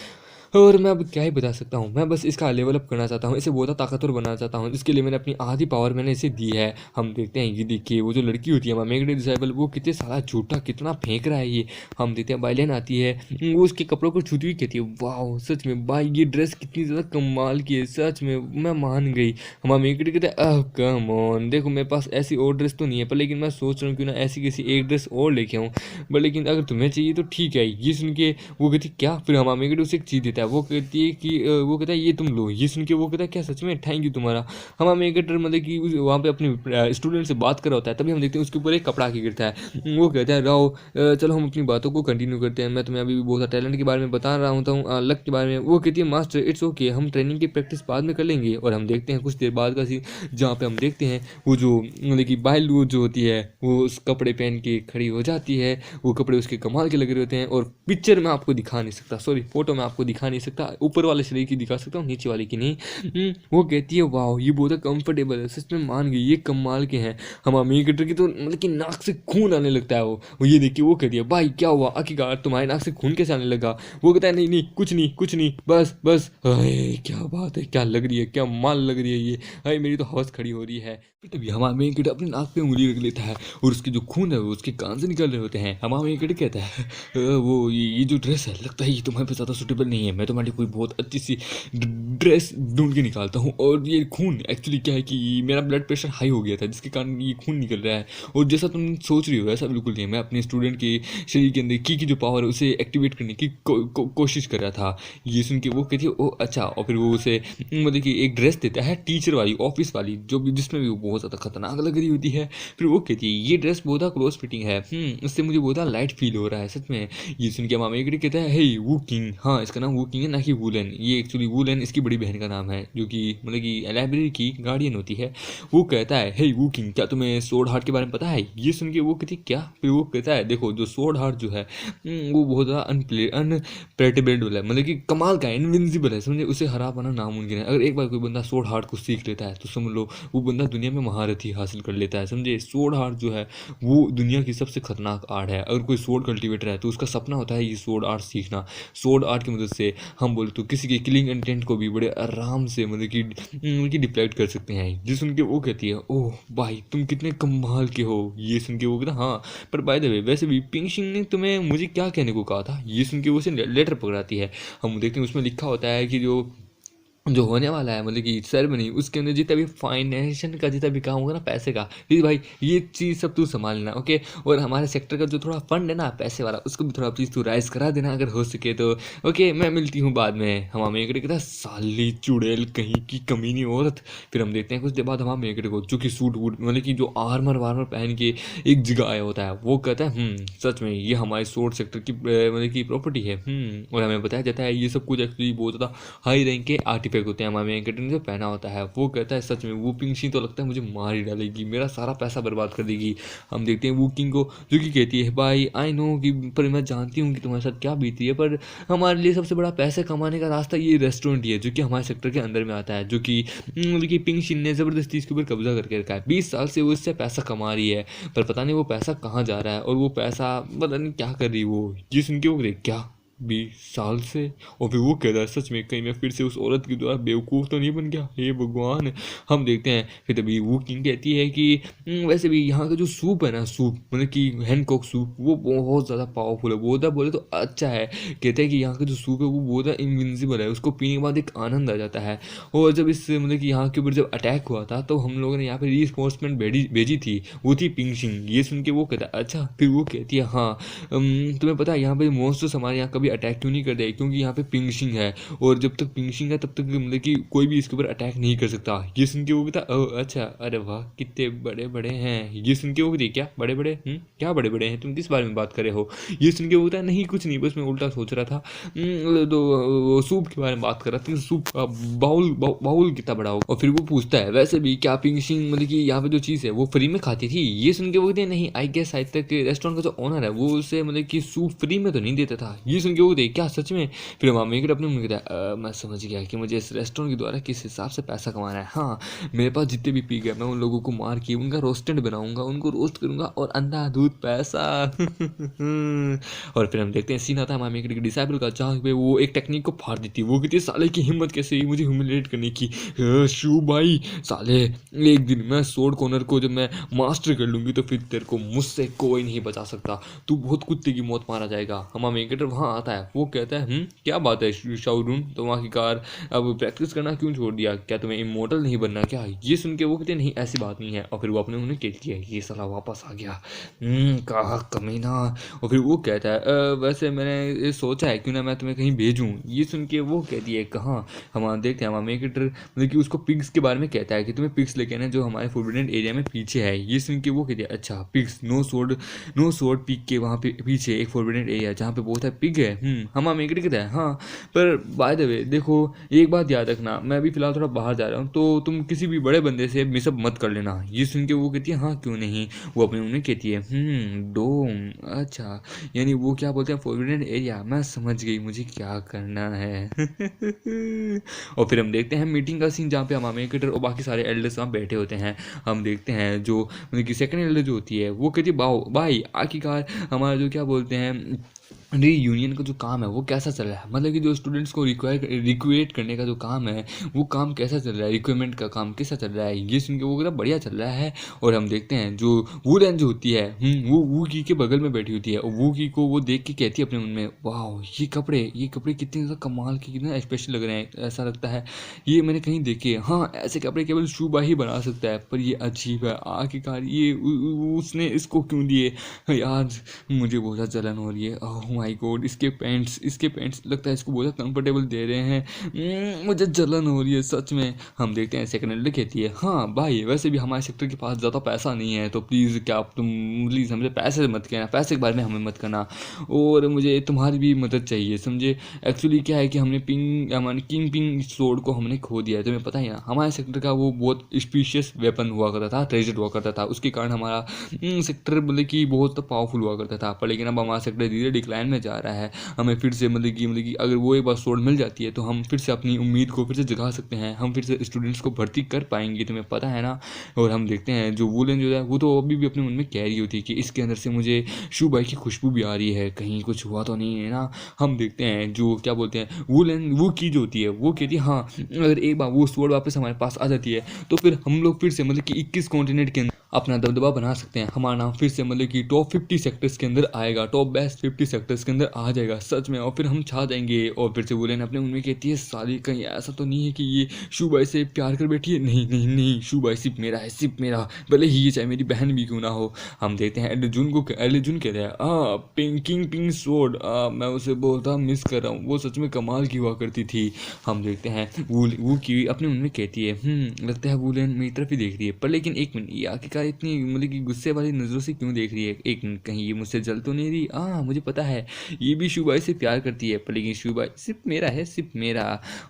और मैं अब क्या ही बता सकता हूँ, मैं बस इसका लेवल अप करना चाहता हूँ, इसे बहुत ताकतवर बनाना चाहता हूँ, इसके लिए मैंने अपनी आधी पावर मैंने इसे दी है। हम देखते हैं ये देखिए वो जो लड़की होती है मेकड़ी डिसेबल वो कितने सारा झूठा कितना फेंक रहा है ये। हम देखते हैं बाइलेन आती है वो उसके कपड़ों को छूती हुई कहती है वाह सच में भाई ये ड्रेस कितनी ज़्यादा कमाल की है, सच में मैं मान गई। हमारा मेकड़ी कहते हैं कम ऑन देखो मेरे पास ऐसी और ड्रेस तो नहीं है पर लेकिन मैं सोच रहा हूँ क्यों ना ऐसी किसी एक ड्रेस और लेके आऊँ, बट लेकिन अगर तुम्हें चाहिए तो ठीक है। ये सुन के वो कहती क्या, फिर हमारा मेकड़ी उसे एक चीज़ देता है, वो कहती है कि वो कहता है ये तुम लो। ये सुन के वो कहता है क्या सच में थैंक यू तुम्हारा। हमारा मेकटर मतलब कि वहाँ पे अपने स्टूडेंट से बात कर रहा होता है, तभी हम देखते हैं उसके ऊपर एक कपड़ा की गिरता है। वो कहता है राव चलो हम अपनी बातों को कंटिन्यू करते हैं, मैं तुम्हें अभी बहुत सारा टैलेंट के बारे में बता रहा हूँ लक के बारे में। वो कहती है मास्टर इट्स ओके हम ट्रेनिंग की प्रैक्टिस बाद में कर लेंगे। और हम देखते हैं कुछ देर बाद का सीन जहाँ पे हम देखते हैं वो जो मतलब कि बाइल जो होती है वो उस कपड़े पहन के खड़ी हो जाती है, वो कपड़े उसके कमाल के लगे होते हैं और पिक्चर में आपको दिखा नहीं सकता, सॉरी फोटो में आपको दिखा नहीं नहीं सकता, ऊपर वाले शरीर की दिखा सकता हूँ, नीचे वाले की नहीं। वो कहती है वाह ये बहुत कंफर्टेबल है, सच में मान गई, ये कमाल के हैं। हमामी कटर की तो मतलब कि नाक से खून आने लगता है। वो ये देखिए वो कहती है भाई क्या हुआ आखिरकार, तुम्हारे नाक से खून कैसे आने लगा? वो कहता है नहीं नहीं कुछ नहीं कुछ नहीं, बस बस। अरे क्या बात है, क्या लग रही है, क्या माल लग रही है ये। अरे मेरी तो हवस खड़ी हो रही है। तभी हमामी कटर अपनी नाक पे उंगली रख लेता है और उसके जो खून है वो उसके कान से निकल रहे होते हैं। हमामी कटर कहता है वो ये जो ड्रेस है लगता है ये तुम्हारे पे ज़्यादा सूटेबल नहीं है, मैं तुम्हारी कोई बहुत अच्छी सी ड्रेस ढूंढ के निकालता हूँ। और ये खून एक्चुअली क्या है कि मेरा ब्लड प्रेशर हाई हो गया था जिसके कारण ये खून निकल रहा है, और जैसा तुम सोच रही हो ऐसा बिल्कुल नहीं है। मैं अपने स्टूडेंट के शरीर के अंदर की जो पावर है उसे एक्टिवेट करने की कोशिश कर रहा था। ये सुन के वो कहती है ओ अच्छा, और फिर वो उसे मतलब कि एक ड्रेस देता है टीचर वाली ऑफिस वाली, जो भी जिसमें भी वो बहुत ज़्यादा खतरनाक लग रही होती है। फिर वो कहती है ये ड्रेस बहुत क्लोज फिटिंग है, इससे मुझे बहुत लाइट फील हो रहा है सच में। ये सुन के मामा एक कहता है हे वू किंग, हाँ इसका नाम वू किंग है ना कि वूलन, ये एक्चुअली वूलन इसकी बड़ी बहन का नाम है जो कि मतलब कि लाइब्रेरी की गार्डियन होती है। वो कहता है हे वू किंग क्या तुम्हें सोर्ड हार्ट के बारे में पता है? ये सुन के वो कहती क्या? फिर वो कहता है देखो जो सोर्ड हार्ट जो है वो बहुत ज़्यादा अनप्रेडिक्टेबल है, मतलब कि कमाल का है, इनविंसिबल है, समझे, उसे हरा पाना नामुमकिन है। अगर एक बार कोई बंदा सोर्ड हार्ट को सीख लेता है तो समझ लो वो बंदा दुनिया में महारथी हासिल कर लेता है, समझे। सोर्ड हार्ट जो है वो दुनिया की सबसे खतरनाक आर्ट है। अगर कोई सोर्ड कल्टिवेटर है तो उसका सपना होता है ये सोर्ड आर्ट सीखना। सोर्ड आर्ट की मदद से हम बोले तो किसी के किलिंग इंटेंट को भी बड़े आराम से मतलब कि डिप्लॉयट कर सकते हैं। ये सुन के वो कहती है ओह भाई तुम कितने कमाल के हो। ये सुन के वो कहता हाँ पर बाय द वे वैसे भी पिंग सिंह ने तुम्हें मुझे क्या कहने को कहा था? ये सुन के वो उसे लेटर पकड़ाती है। हम देखते हैं उसमें लिखा होता है कि जो होने वाला है मतलब कि सेरेमनी उसके अंदर जितना भी फाइनेंशियल का जितना भी काम होगा ना पैसे का, प्लीज़ भाई ये चीज़ सब तू संभाल लेना ओके। और हमारे सेक्टर का जो थोड़ा फंड है ना पैसे वाला उसको भी थोड़ा प्लीज़ तू राइज करा देना अगर हो सके तो ओके। मैं मिलती हूँ बाद में। हमारा मेकड़े कहता साली चुड़ैल कहीं की कमीनी औरत। फिर हम देखते हैं कुछ देर बाद हमारा मेकड़े को जो कि सूट वूट मतलब कि जो आर्मर वार्मर पहन के एक जगह आया होता है वो कहता है सच में ये हमारे सोर्ड सेक्टर की मतलब की प्रॉपर्टी है। और हमें बताया जाता है ये सब कुछ एक्चुअली बहुत ज़्यादा हाई रैंक के आर्टिफैक्ट होते हैं हमारे वेंकट ने जो पहना होता है। वो कहता है सच में वो पिंग सिंह तो लगता है मुझे मार ही डालेगी, मेरा सारा पैसा बर्बाद कर देगी। हम देखते हैं वो किंग को जो कि कहती है भाई आई नो कि पर मैं जानती हूँ कि तुम्हारे साथ क्या बीती है, पर हमारे लिए सबसे बड़ा पैसे कमाने का रास्ता ये रेस्टोरेंट ही है जो कि हमारे सेक्टर के अंदर में आता है, जो कि मतलब कि पिंग सिंह ने ज़बरदस्ती इसके ऊपर कब्जा करके रखा है। 20 साल से वो इससे पैसा कमा रही है पर पता नहीं वो पैसा कहाँ जा रहा है और वो पैसा पता नहीं क्या कर रही वो। ये सुन के वो क्या 20 साल से? और फिर वो कह रहा है सच में कहीं मैं फिर से उस औरत की द्वारा बेवकूफ़ तो नहीं बन गया, हे भगवान। हम देखते हैं फिर तभी वो किंग कहती है कि वैसे भी यहाँ का जो सूप है ना सूप मतलब कि हैंडकॉक सूप वो बहुत ज़्यादा पावरफुल है, बहुत बोले तो अच्छा है। कहते हैं कि यहाँ का जो सूप है वो बहुत ज़्यादा इनविंसिबल है, उसको पीने के बाद एक आनंद आ जाता है। और जब इस मतलब कि यहाँ के ऊपर जब अटैक हुआ था तो हम लोगों ने यहाँ पर रीइंफोर्समेंट भेजी थी, वो थी पिंग सिंह। ये सुन के वो कहता है अच्छा। फिर वो कहती है हाँ तुम्हें पता है यहाँ पे मॉन्स्टर्स हमारे यहाँ कभी अटैक क्यों नहीं कर दे, क्योंकि यहाँ पे पिंग सिंह है और जब तक पिंग सिंह है तब तक मतलब कि कोई भी इसके ऊपर अटैक नहीं कर सकता। ये सुन के वो कहता ओह अच्छा, अरे वाह कितने बड़े बड़े हैं। ये सुन के वो कहती क्या बड़े बड़े क्या बड़े बड़े हैं, तुम किस बारे में बात कर रहे हो? ये सुन के वो कहता नहीं कुछ नहीं, बस मैं उल्टा सोच रहा था तो सूप के बारे में बात कर रहा था, सूप का बाउल कितना बड़ा हो। और फिर वो पूछता है वैसे भी क्या पिंग सिंह मतलब कि यहाँ पे जो चीज़ है वो फ्री में खाती थी? ये सुन के वो कहते हैं नहीं आई गेस आज तक रेस्टोरेंट का जो ओनर है वो उसे मतलब कि सूप फ्री में तो नहीं देता था। ये सुन के वो कहते क्या सच में? फिर वहाँ मेकर अपने मुझे कहता मैं समझ गया कि मुझे इस रेस्टोरेंट के द्वारा किस हिसाब से पैसा कमाना है। हाँ मेरे पास जितने भी पी गए मैं उन लोगों को मार के उनका रोस्टेड बनाऊंगा, उनको रोस्ट करूंगा और अंधाधुंध पैसा। और फिर हम देखते हैं सीन आता है हमारे मेकर की डिसाइबल का जहाँ पे वो एक टेक्निक को फाड़ देती है। वो कहती है साले की हिम्मत कैसे हुई मुझे ह्यूमिलेट करने की? शू भाई साले एक दिन मैं सोर्ड कॉर्नर को जब मैं मास्टर कर लूंगी तो फिर तेरे को मुझसे कोई नहीं बचा सकता, तू बहुत कुत्ते की मौत मारा जाएगा। हमारा मेकेटर वहाँ आता है, वो कहता है क्या बात है शाओरून तो वहाँ की कार अब प्रैक्टिस करना क्यों छोड़ दिया, क्या तुम्हें इमोर्टल नहीं बनना क्या? ये सुन के वो कहते नहीं ऐसी बात नहीं है। और फिर वो अपने उन्हें कहती किया ये साला वापस आ गया कहा कमीना। और फिर वो कहता है वैसे मैंने सोचा है क्यों ना मैं तुम्हें कहीं भेजूँ। ये सुन के वो कहती है कहाँ? हम देखते हैं हमारा मेकेटर मतलब कि उसको पिग्स के बारे में कहता है कि तुम्हें पिग्स लेके आना जो हमारे फॉरबिडन एरिया में पीछे है। ये सुन के वो कहती है अच्छा पिग्स नो सोर्ड पिग के वहाँ पे पीछे एक फॉरबिडन एरिया जहाँ पे बहुत है पिग है हमामा मेकड़ी कहता है हाँ, पर बाय द वे देखो एक बात याद रखना, मैं अभी फ़िलहाल थोड़ा बाहर जा रहा हूँ, तो तुम किसी भी बड़े बंदे से मिसअप मत कर लेना। ये सुन के वो कहती है हाँ क्यों नहीं। वो अपने मुँह में कहती है डोम, अच्छा यानी वो क्या बोलते हैं फॉरबिडन एरिया, मैं समझ गई मुझे क्या करना है। और फिर हम देखते हैं मीटिंग का सीन जहाँ पे हमामा मेकड़ी और बाकी सारे एल्डर्स वहाँ बैठे होते हैं। हम देखते हैं जो मतलब कि सेकंड एल्डर जो होती है वो कहती है भाई आखिरकार हमारा जो क्या बोलते हैं रीयूनियन का जो काम है वो कैसा चल रहा है, मतलब कि जो स्टूडेंट्स को रिक्रिएट करने का जो काम है वो काम कैसा चल रहा है, रिक्वायरमेंट का काम कैसा चल रहा है। ये सुन के वो कहता बढ़िया चल रहा है। और हम देखते हैं जो वुलन जो होती है वो वू की के बगल में बैठी होती है और वू की को वो देख के कहती है अपने मन में वाह ये कपड़े कितने ज़्यादा कमाल के, कितने स्पेशल लग रहे हैं, ऐसा लगता है ये मैंने कहीं देखे। हाँ ऐसे कपड़े केवल शूबा ही बना सकता है, पर ये अजीब है आखिरकार ये उसने इसको क्यों दिए यार। मुझे बहुत ज़्यादा जलन हो रही है। ओह माय गॉड इसके पैंट्स लगता है इसको बहुत ज़्यादा कंफर्टेबल दे रहे हैं। मुझे जलन हो रही है सच में। हम देखते हैं सेकंड हैंड कहती है हाँ भाई वैसे भी हमारे सेक्टर के पास ज़्यादा पैसा नहीं है, तो प्लीज़ क्या आप तुम प्लीज़ हमसे पैसे मत कहना, पैसे के बारे में हमें मत करना, और मुझे तुम्हारी भी मदद चाहिए समझे। एक्चुअली क्या है कि हमने हमारे किंग पिंग सोर्ड को हमने खो दिया है, तुम्हें पता ही ना हमारे सेक्टर का वो बहुत स्पीशियस वेपन हुआ करता था, ट्रेजर हुआ करता था, उसके कारण हमारा सेक्टर मतलब कि बहुत पावरफुल हुआ करता था। पर लेकिन अब हमारा सेक्टर धीरे डिक्लाइन में जा रहा है। हमें फिर से मतलब कि अगर वो एक बार सोर्ड मिल जाती है तो हम फिर से अपनी उम्मीद को फिर से जगा सकते हैं, हम फिर से स्टूडेंट्स को भर्ती कर पाएंगे, तुम्हें पता है ना। और हम देखते हैं जो वुलन जो है वो तो अभी भी अपने मन में कह रही होती है कि इसके अंदर से मुझे शू बाई की खुशबू भी आ रही है, कहीं कुछ हुआ तो नहीं है ना। हम देखते हैं जो क्या बोलते हैं वुलन वो की जो होती है वो कहती है हाँ अगर एक बार वो सोर्ड वापस हमारे पास आ जाती है तो फिर हम लोग फिर से मतलब कि 21 कॉन्टिनेंट के अंदर अपना दबदबा बना सकते हैं, हमारा नाम फिर से मतलब कि टॉप 50 सेक्टर्स के अंदर आएगा, टॉप बेस्ट 50 सेक्टर्स के अंदर आ जाएगा सच में, और फिर हम छा जाएंगे। और फिर से वुलन अपने उनमें कहती है साली कहीं ऐसा तो नहीं है कि ये शू बाई से प्यार कर बैठी है, नहीं नहीं नहीं शू बाई सिर्फ मेरा है, सिर्फ मेरा, भले ही ये चाहे मेरी बहन भी क्यों ना हो। हम देखते हैं अर्जुन कहते हैं पिंक सोर्ड, मैं उसे बहुत मिस कर रहा हूँ, वो सच में कमाल की हुआ करती थी। हम देखते हैं वो की अपने उनमें कहती है लगता है वुलन मेरी तरफ ही देख रही है, पर लेकिन एक मिनट ये आखिरकार इतनी मतलब कि गुस्से वाली नज़रों से क्यों देख रही है, एक मिनट कहीं ये मुझसे जल तो नहीं रही। मुझे पता है ये भी शू बाई से प्यार करती है, पर लेकिन शू बाई सिर्फ मेरा है, सिर्फ मेरा।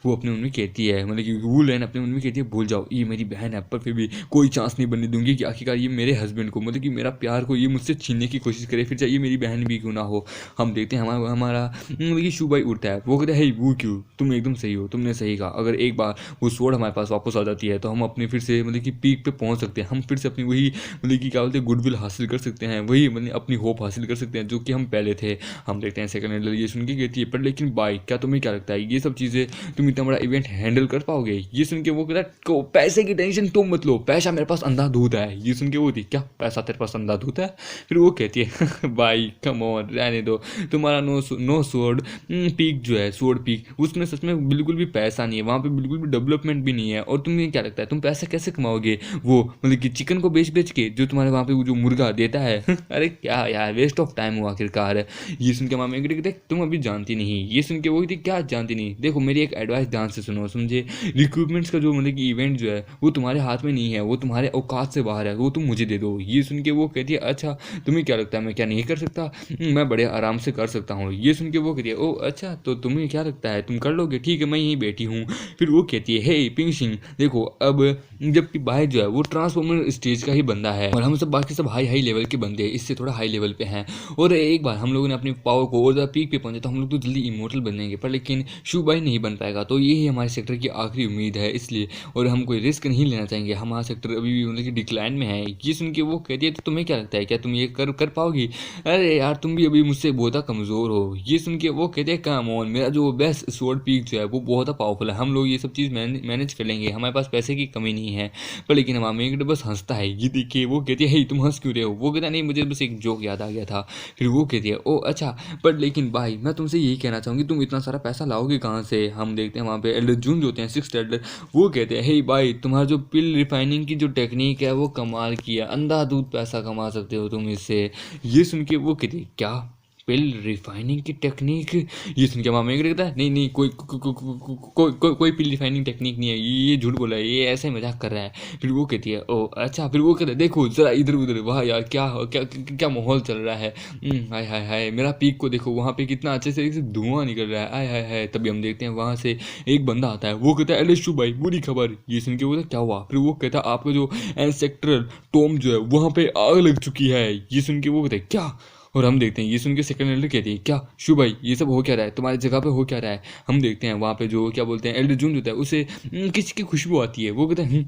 वो अपने मन में कहती है मतलब कि वुलन अपने मन में कहती है भूल जाओ ये मेरी बहन है, पर फिर भी कोई चांस नहीं बनने दूंगी कि आखिरकार ये मेरे हस्बैंड को मतलब कि मेरा प्यार को ये मुझसे छीनने की कोशिश करे, फिर चाहे ये मेरी बहन भी क्यों ना हो। हम देखते हैं हमारा मतलब कि शू बाई उठता है, वो कहता है वो क्यों, तुम एकदम सही हो, तुमने सही कहा, अगर एक बार वो सोर्ड हमारे पास वापस आ जाती है तो हम अपने फिर से मतलब कि पीक पे पहुंच सकते हैं, हम फिर से अपनी वही मतलब कि क्या बोलते हैं गुडविल हासिल कर सकते हैं, वही मतलब अपनी होप हासिल कर सकते हैं जो कि हम पहले थे। हम देखते हैं सेकंड हैंडल ये सुन के कहती है पर लेकिन भाई क्या तुम्हें क्या लगता है ये सब चीज़ें तुम इतना बड़ा इवेंट हैंडल कर पाओगे। ये सुन के वो कहता है पैसे की टेंशन तुम मत लो, पैसा मेरे पास अंधाधुंध है। ये सुन के वो थी क्या पैसा तेरे पास अंधाधुंध है। फिर वो कहती है भाई कम ऑन रहने दो, तुम्हारा नो सोर्ड पीक जो है सोर्ड पीक उसमें सच में बिल्कुल भी पैसा नहीं है, वहाँ पे बिल्कुल भी डेवलपमेंट भी नहीं है, और तुम्हें क्या लगता है तुम पैसा कैसे कमाओगे, वो मतलब कि चिकन को बेच के जो तुम्हारे वहाँ पे वो जो मुर्गा देता है। अरे क्या यार वेस्ट ऑफ टाइम हुआ आखिरकार। ये सुन के मामा देख तुम अभी जानती नहीं, ये सुन के वो थी क्या जानती नहीं, देखो मेरी एक एडवाइस ध्यान से सुनो समझे, रिक्रूटमेंट्स का जो मतलब कि इवेंट जो है वो तुम्हारे हाथ में नहीं है, वो तुम्हारे औकात से बाहर है, वो तुम मुझे दे दो। ये सुन के वो कहती है अच्छा तुम्हें क्या लगता है मैं क्या नहीं कर सकता, मैं बड़े आराम से कर सकता हूँ। ये सुन के वो कहती है ओ अच्छा तो तुम्हें क्या लगता है तुम कर लोगे, ठीक है मैं यहीं बैठी हूँ। फिर वो कहती है हे पिंग सिंह देखो अब जबकि भाई जो है वो ट्रांसफॉर्मर स्टेज का ही बंदा है और हम सब बाकी सब हाई लेवल के बंदे हैं, इससे थोड़ा हाई लेवल पे हैं, और एक बार हम लोगों ने अपनी पावर को और ज़्यादा पीक पे पहुंचे तो हम लोग तो जल्दी इमोर्टल बन जाएंगे, पर लेकिन शू बाई नहीं बन पाएगा, तो यही हमारे सेक्टर की आखिरी उम्मीद है इसलिए, और हम कोई रिस्क नहीं लेना चाहेंगे, हमारा सेक्टर अभी भी मतलब कि डिक्लाइन में है। ये सुन के वो कहती है तो तुम्हें क्या लगता है क्या तुम ये कर पाओगी, अरे यार तुम भी अभी मुझसे बहुत कमज़ोर हो। ये सुन के वो कहते हैं कम ऑन मेरा जो बेस्ट स्वॉर्ड पीक जो है वो बहुत पावरफुल है, हम लोग ये सब चीज़ मैनेज कर लेंगे, हमारे पास पैसे की कमी नहीं है। पर लेकिन हमारा मेघ बस हंसता है, ये देखिए वो कहती है तुम हंस क्यों रहे हो, वो कहता नहीं मुझे बस एक जोक याद आ गया था। फिर वो कहती है ओ अच्छा पर लेकिन भाई मैं तुमसे यही कहना चाहूँगी तुम इतना सारा पैसा लाओगे कहाँ से। हम देखते हैं वहाँ पे एल्डर जून जो होते हैं 6th एल्डर, वो कहते हैं हे भाई तुम्हारा जो पिल रिफाइनिंग की जो टेक्निक है वो कमाल की है, अंधाधुंध पैसा कमा सकते हो तुम इससे। ये सुन के वो कहती है क्या पिल रिफाइनिंग की टेक्निक। ये सुन के मामा ये कहता है नहीं नहीं कोई पिल रिफाइनिंग टेक्निक नहीं है, ये झूठ बोला है, ये ऐसे ही मजाक कर रहा है। फिर वो कहती है ओ अच्छा, फिर वो कहता है देखो जरा इधर उधर, वाह यार क्या क्या क्या माहौल चल रहा है, हाय हाय हाय मेरा पीक को देखो वहाँ पे कितना अच्छे से धुआं निकल रहा है, आय हाय हाय। तभी हम देखते हैं वहाँ से एक बंदा आता है, वो कहता है अरे शु भाई बुरी खबर। ये सुन के वो क्या हुआ, फिर वो कहता है आपका जो एंसेस्ट्रल टोम जो है वहाँ पे आग लग चुकी है। ये सुन के वो कहता है क्या, और हम देखते हैं ये सुन के सेकंड एल्डर कहती है क्या शु भाई ये सब हो क्या रहा है, तुम्हारी जगह पे हो क्या रहा है। हम देखते हैं वहाँ पे जो क्या बोलते हैं एल्डर जून होता है उसे किसी की खुशबू आती है, वो कहता है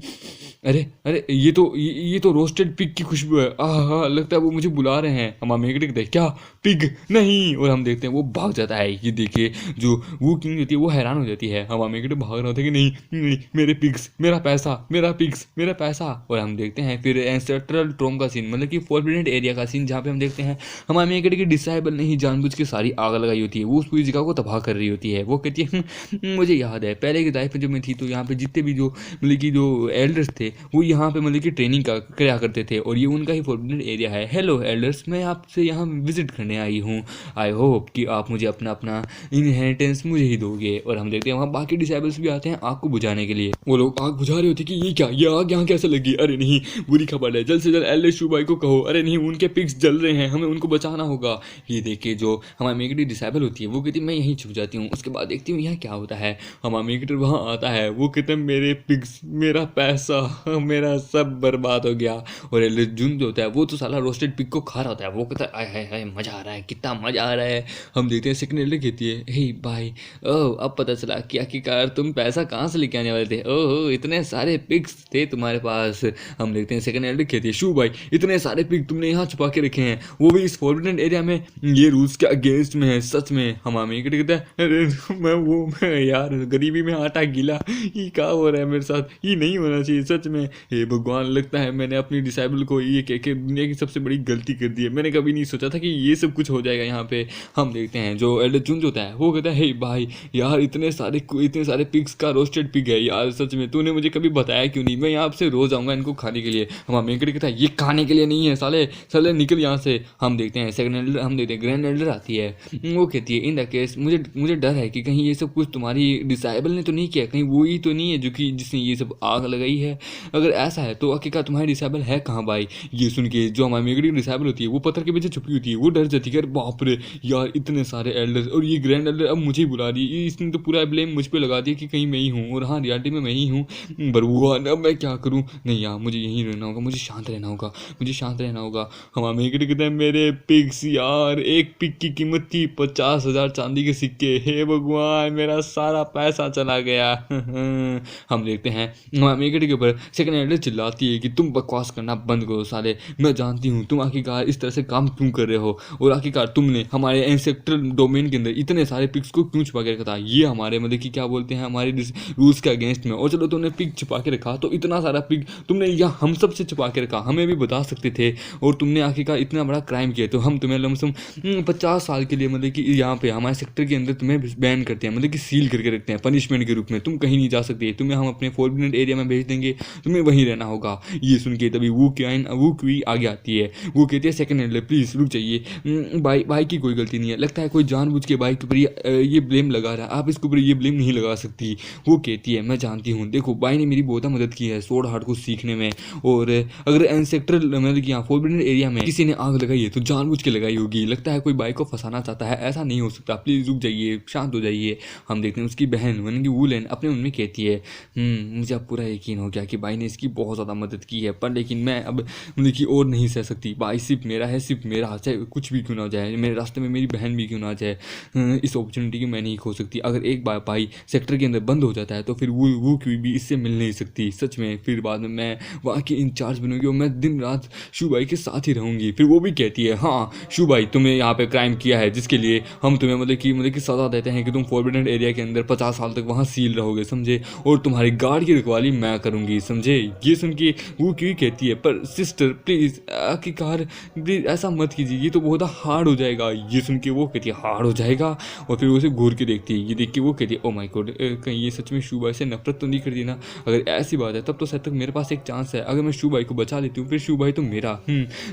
अरे अरे ये तो रोस्टेड पिग की खुशबू है, हाँ लगता है वो मुझे बुला रहे हैं। हम कहते हैं क्या पिग नहीं, और हम देखते हैं वो भाग जाता है। ये देखिए जो वो किंग होती है वो हैरान हो जाती है, हम भाग रहा होता है कि नहीं नहीं मेरे पिग्स मेरा पैसा मेरा पिग्स मेरा पैसा। और हम देखते हैं फिर एंसेस्ट्रल ट्रोम का सीन, मतलब कि फॉरबिडन एरिया का सीन, जहाँ पे हम देखते हैं हमारे की डिसाइबल ने ही जानबूझ के सारी आग लगाई होती है, वो उस पूरी जगह को तबाह कर रही होती है। वो कहती है मुझे याद है पहले की लाइफ में जब मैं थी तो यहाँ पे जितने भी जो मतलब कि जो एल्डर्स थे वो यहाँ पे मतलब कि ट्रेनिंग कराया करते थे, और ये उनका ही फॉरबिडन एरिया है। हेलो एल्डर्स, मैं आपसे यहाँ विजिट करने आई हूँ, आई होप कि आप मुझे अपना अपना इनहेरिटेंस मुझे ही दोगे। और हम देखते हैं वहाँ बाकी डिसाइबल्स भी आते हैं आग को बुझाने के लिए, वो लोग आग बुझा रहे होते कि ये क्या, ये आग यहाँ कैसे लगी, अरे नहीं बुरी खबर है, जल्द से जल्द एल्डर शू भाई को कहो, अरे नहीं उनके पिग्स जल रहे हैं, हमें उनको बचाना होगा। ये देखिए जो हमारी मेगडी डिसेबल होती है वो कहती है मैं यहीं छुप जाती हूँ, उसके बाद देखती हूँ यहाँ क्या होता है। हमारा मेगडी वहाँ आता है, वो कहते हैं मेरे पिग्स मेरा पैसा मेरा सब बर्बाद हो गया। और एल्डर जून जो होता है वो तो साला रोस्टेड पिग को खा रहा होता है, वो कहता है आय हाय हाय मजा आ रहा है, कितना मजा आ रहा है। हम देखते हैं सेकंड एल्डर कहती है हे भाई ओह अब पता चला कि आखिरकार तुम पैसा कहाँ से लेके आने वाले थे, ओह इतने सारे पिग्स थे तुम्हारे पास। हम देखते हैं सेकंड एल्डर कहती है शू भाई इतने सारे पिग तुमने यहाँ छुपा के रखे हैं, वो भी इस फॉरबिडन एरिया में, ये रूल्स के अगेंस्ट में है सच में। हम कहता है अरे मैं यार गरीबी में आटा गीला, ये क्या हो रहा है मेरे साथ, ये नहीं होना चाहिए सच में। हे भगवान लगता है मैंने अपनी डिसेबल को ये कह के दुनिया की सबसे बड़ी गलती कर दी है, मैंने कभी नहीं सोचा था कि ये सब कुछ हो जाएगा यहाँ पे। हम देखते हैं जो एल्डर जून होता है वो कहता है हे भाई यार इतने सारे पिग्स का रोस्टेड पिग है यार, सच में तूने मुझे कभी बताया क्यों नहीं, मैं यहाँ से रोज आऊँगा इनको खाने के लिए। हम कहता है ये खाने के लिए नहीं है साले साले निकल यहाँ से। हम देखते हैं सेकंड एल्डर, हम देखते हैं ग्रैंड एल्डर आती है, वो कहती है इन द केस मुझे डर है कि कहीं ये सब कुछ तुम्हारी डिसाइबल ने तो नहीं किया, कहीं वो ही तो नहीं है जो कि जिसने ये सब आग लगाई है, अगर ऐसा है तो आखिरकार तुम्हारी डिसाइबल है कहाँ भाई। ये सुन के जो हमारी मेगडी डिसाइबल होती है वो पत्थर के पीछे छुपी होती है, वो डर जाती है बाप रे यार इतने सारे एल्डर्स और ये ग्रैंड एल्डर अब मुझे ही बुला रही है, इसने तो पूरा ब्लेम मुझ पर लगा दिया कि कहीं मैं ही हूँ, और हाँ रियलिटी में मैं ही हूँ। भगवान अब मैं क्या करूँ, नहीं यार मुझे यहीं रहना होगा, मुझे शांत रहना होगा, मुझे शांत रहना होगा। हमारा मेगडी कहते हैं मेरे पिग्स यार, एक पिग की कीमत थी 50,000 चांदी के सिक्के, हे भगवान मेरा सारा पैसा चला गया। हम देखते हैं हमारा मेगडी के ऊपर सेकंड एल्डर चिल्लाती है कि तुम बकवास करना बंद करो साले, मैं जानती हूँ तुम आखिरकार इस तरह से काम क्यों कर रहे हो, और आखिरकार तुमने हमारे एंसेस्ट्रल डोमेन के अंदर इतने सारे पिग्स को क्यों छुपा के रखा था, ये हमारे मतलब कि क्या बोलते हैं हमारे रूल्स के अगेंस्ट में। और चलो तुमने पिग छुपा के रखा तो इतना सारा पिग तुमने यहाँ हम सब से छुपा के रखा, हमें भी बता सकते थे, और तुमने आखिरकार इतना बड़ा क्राइम किया तो हम तुम्हें लमसम 50 साल के लिए मतलब कि यहाँ पे हमारे सेक्टर के अंदर तुम्हें बैन करते हैं, मतलब कि सील करके रखते हैं पनिशमेंट के रूप में, तुम कहीं नहीं जा सकते, तुम्हें हम अपने फॉरबिडन एरिया में भेज देंगे, तुम्हें वहीं रहना होगा। ये सुन के तभी वो क्वी आगे आती है, वो कहती है सेकंड एल्डर प्लीज़ रुक जाइए, भाई की कोई गलती नहीं है, लगता है कोई जानबूझ के भाई के ऊपर ये ब्लेम लगा रहा है, आप इसके ऊपर ये ब्लेम नहीं लगा सकती। वो कहती है मैं जानती हूँ, देखो भाई ने मेरी बहुत मदद की है सोर्ड हार्ट को सीखने में, और अगर एंसेस्ट्रल मतलब कि यहाँ फॉरबिडन एरिया में किसी ने आग लगाई है तो जानबूझ के लगाई होगी, लगता है कोई भाई को फंसाना चाहता है, ऐसा नहीं हो सकता, प्लीज़ रुक जाइए शांत हो जाइए। हम देखते हैं उसकी बहन यानी कि वुलन अपने मन में कहती है मुझे अब पूरा यकीन हो गया कि भाई ने इसकी बहुत ज़्यादा मदद की है, पर लेकिन मैं अब मतलब कि और नहीं सह सकती, भाई सिर्फ मेरा है, सिर्फ मेरा, चाहे कुछ भी क्यों ना हो जाए, मेरे रास्ते में मेरी बहन भी क्यों ना आ जाए, इस अपॉर्चुनिटी की मैं नहीं खो सकती। अगर एक बार भाई सेक्टर के अंदर बंद हो जाता है तो फिर वो कोई भी इससे मिल नहीं सकती सच में, फिर बाद में मैं वहाँ की इंचार्ज बनूंगी और मैं दिन रात शू भाई के साथ ही रहूँगी। फिर वो भी कहती है हाँ शू भाई तुमने यहाँ पे क्राइम किया है जिसके लिए हम तुम्हें मतलब कि सज़ा देते हैं कि तुम फॉरबिडन एरिया के अंदर 50 साल तक वहाँ सील रहोगे समझे, और तुम्हारी गार्ड की रखवाली मैं करूँगी समझे। ये सुन के वो क्यों कहती है पर सिस्टर प्लीज़ आखिरकार प्लीज़ ऐसा मत कीजिए, ये तो बहुत हार्ड हो जाएगा। ये सुन के वो कहती है हार्ड हो जाएगा, और फिर उसे घूर के देखती है, ये देख के वो कहती है ओ माय गॉड कहीं ये सच में शू भाई से नफरत तो नहीं करती ना, अगर ऐसी बात है तब तो शायद तक मेरे पास एक चांस है, अगर मैं शू भाई को बचा लेती हूँ फिर शू भाई तो मेरा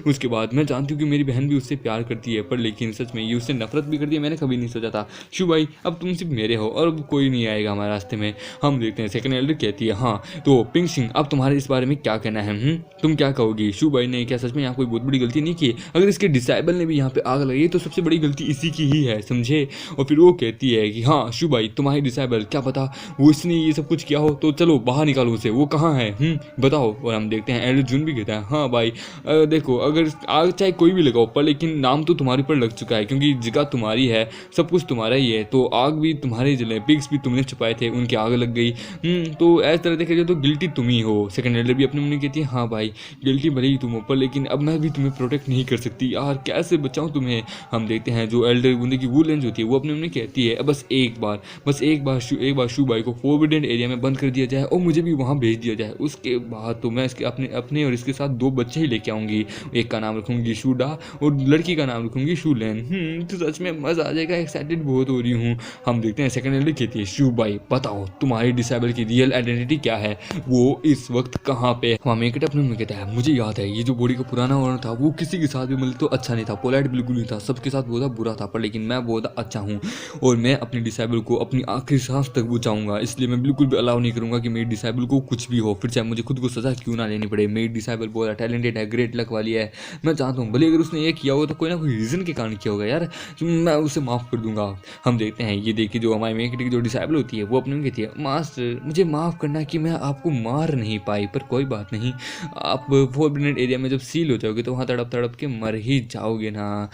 उसके बाद मैं जानती हूँ कि मेरी बहन भी भी उससे प्यार करती है, पर लेकिन सच में ये उससे नफरत भी करती है, मैंने कभी नहीं सोचा था। शू भाई अब तुम सिर्फ मेरे हो और अब कोई नहीं आएगा हमारे रास्ते में। हम देखते हैं सेकंड एल्डर कहती है हाँ तो पिंक सिंह अब तुम्हारे इस बारे में क्या कहना है? तुम क्या कहोगी? शू भाई ने क्या सच में यहाँ कोई बहुत बड़ी गलती नहीं की? अगर इसके डिसाइबल ने भी यहाँ पे आग लगाई तो सबसे बड़ी गलती इसी की ही है, समझे? और फिर वो कहती है कि हाँ शू भाई तुम्हारी डिसाइबल, क्या पता वो इसने ये सब कुछ किया हो, तो चलो बाहर निकालो उसे, वो कहाँ है बताओ। और हम देखते हैं एल्डर जून भी कहता है हाँ भाई देखो अगर आग चाहे कोई भी लगाओ, पर लेकिन नाम तो तुम्हारे ऊपर लग चुका है क्योंकि जगह तुम्हारी है, सब कुछ तुम्हारा ही है, तो आग भी तुम्हारे जले, पिग्स भी तुमने छुपाए थे, उनकी आग लग गई। तो ऐसी तरह देखा जाए तो गिल्टी तुम ही हो। सेकंड एल्डर भी अपने मन में कहती है हाँ भाई गिल्टी भले ही तुम हो, पर लेकिन अब मैं भी तुम्हें प्रोटेक्ट नहीं कर सकती यार, कैसे बचाऊं तुम्हें। हम देखते हैं जो एल्डर बूंदे की वो लेंस होती है वो अपने मन में कहती है बस एक बार शू भाई को फोरबिडन एरिया में बंद कर दिया जाए और मुझे भी वहाँ भेज दिया जाए, उसके बाद तो मैं इसके अपने और इसके साथ 2 बच्चे ही लेके आऊँगी, एक का नाम रखूँगी शूडा और लड़की का नाम रखूँगी शूलैन। तो सच में मज़ा आ जाएगा, एक्साइटेड बहुत हो रही हूँ। हम देखते हैं सेकंड एल्डर कहती है शू भाई बताओ तुम्हारी डिसेबल की रियल आइडेंटिटी क्या है, वो इस वक्त कहाँ पे? हमें अपने में कहता है मुझे याद है ये जो बॉडी का पुराना ओनर था वो किसी के साथ भी मिले तो अच्छा नहीं था, पोलाइट बिल्कुल नहीं था, सबके साथ बहुत बुरा था, पर लेकिन मैं बहुत अच्छा हूँ और मैं अपनी डिसेबल को अपनी आखिरी सांस तक बचाऊंगा, इसलिए मैं बिल्कुल भी अलाउ नहीं करूंगा कि मेरी डिसेबल को कुछ भी हो, फिर चाहे मुझे खुद को सजा क्यों ना लेनी पड़े। मेरी डिसेबल बहुत टैलेंटेड है, ग्रेट लक वाली है, मैं चाहता हूँ भले अगर उसने ये किया होगा तो कोई ना कोई रीज़न के कारण किया होगा यार, मैं उसे माफ़ कर दूंगा। हम देखते हैं ये देखिए जो हमारी मेकटी की जो डिसेबल होती है वो अपने में कहती है मास्टर मुझे माफ़ करना कि मैं आपको मार नहीं पाई, पर कोई बात नहीं, आप फोरबिडन एरिया में जब सील हो जाओगे तो वहाँ तड़प तड़प के मर ही जाओगे ना।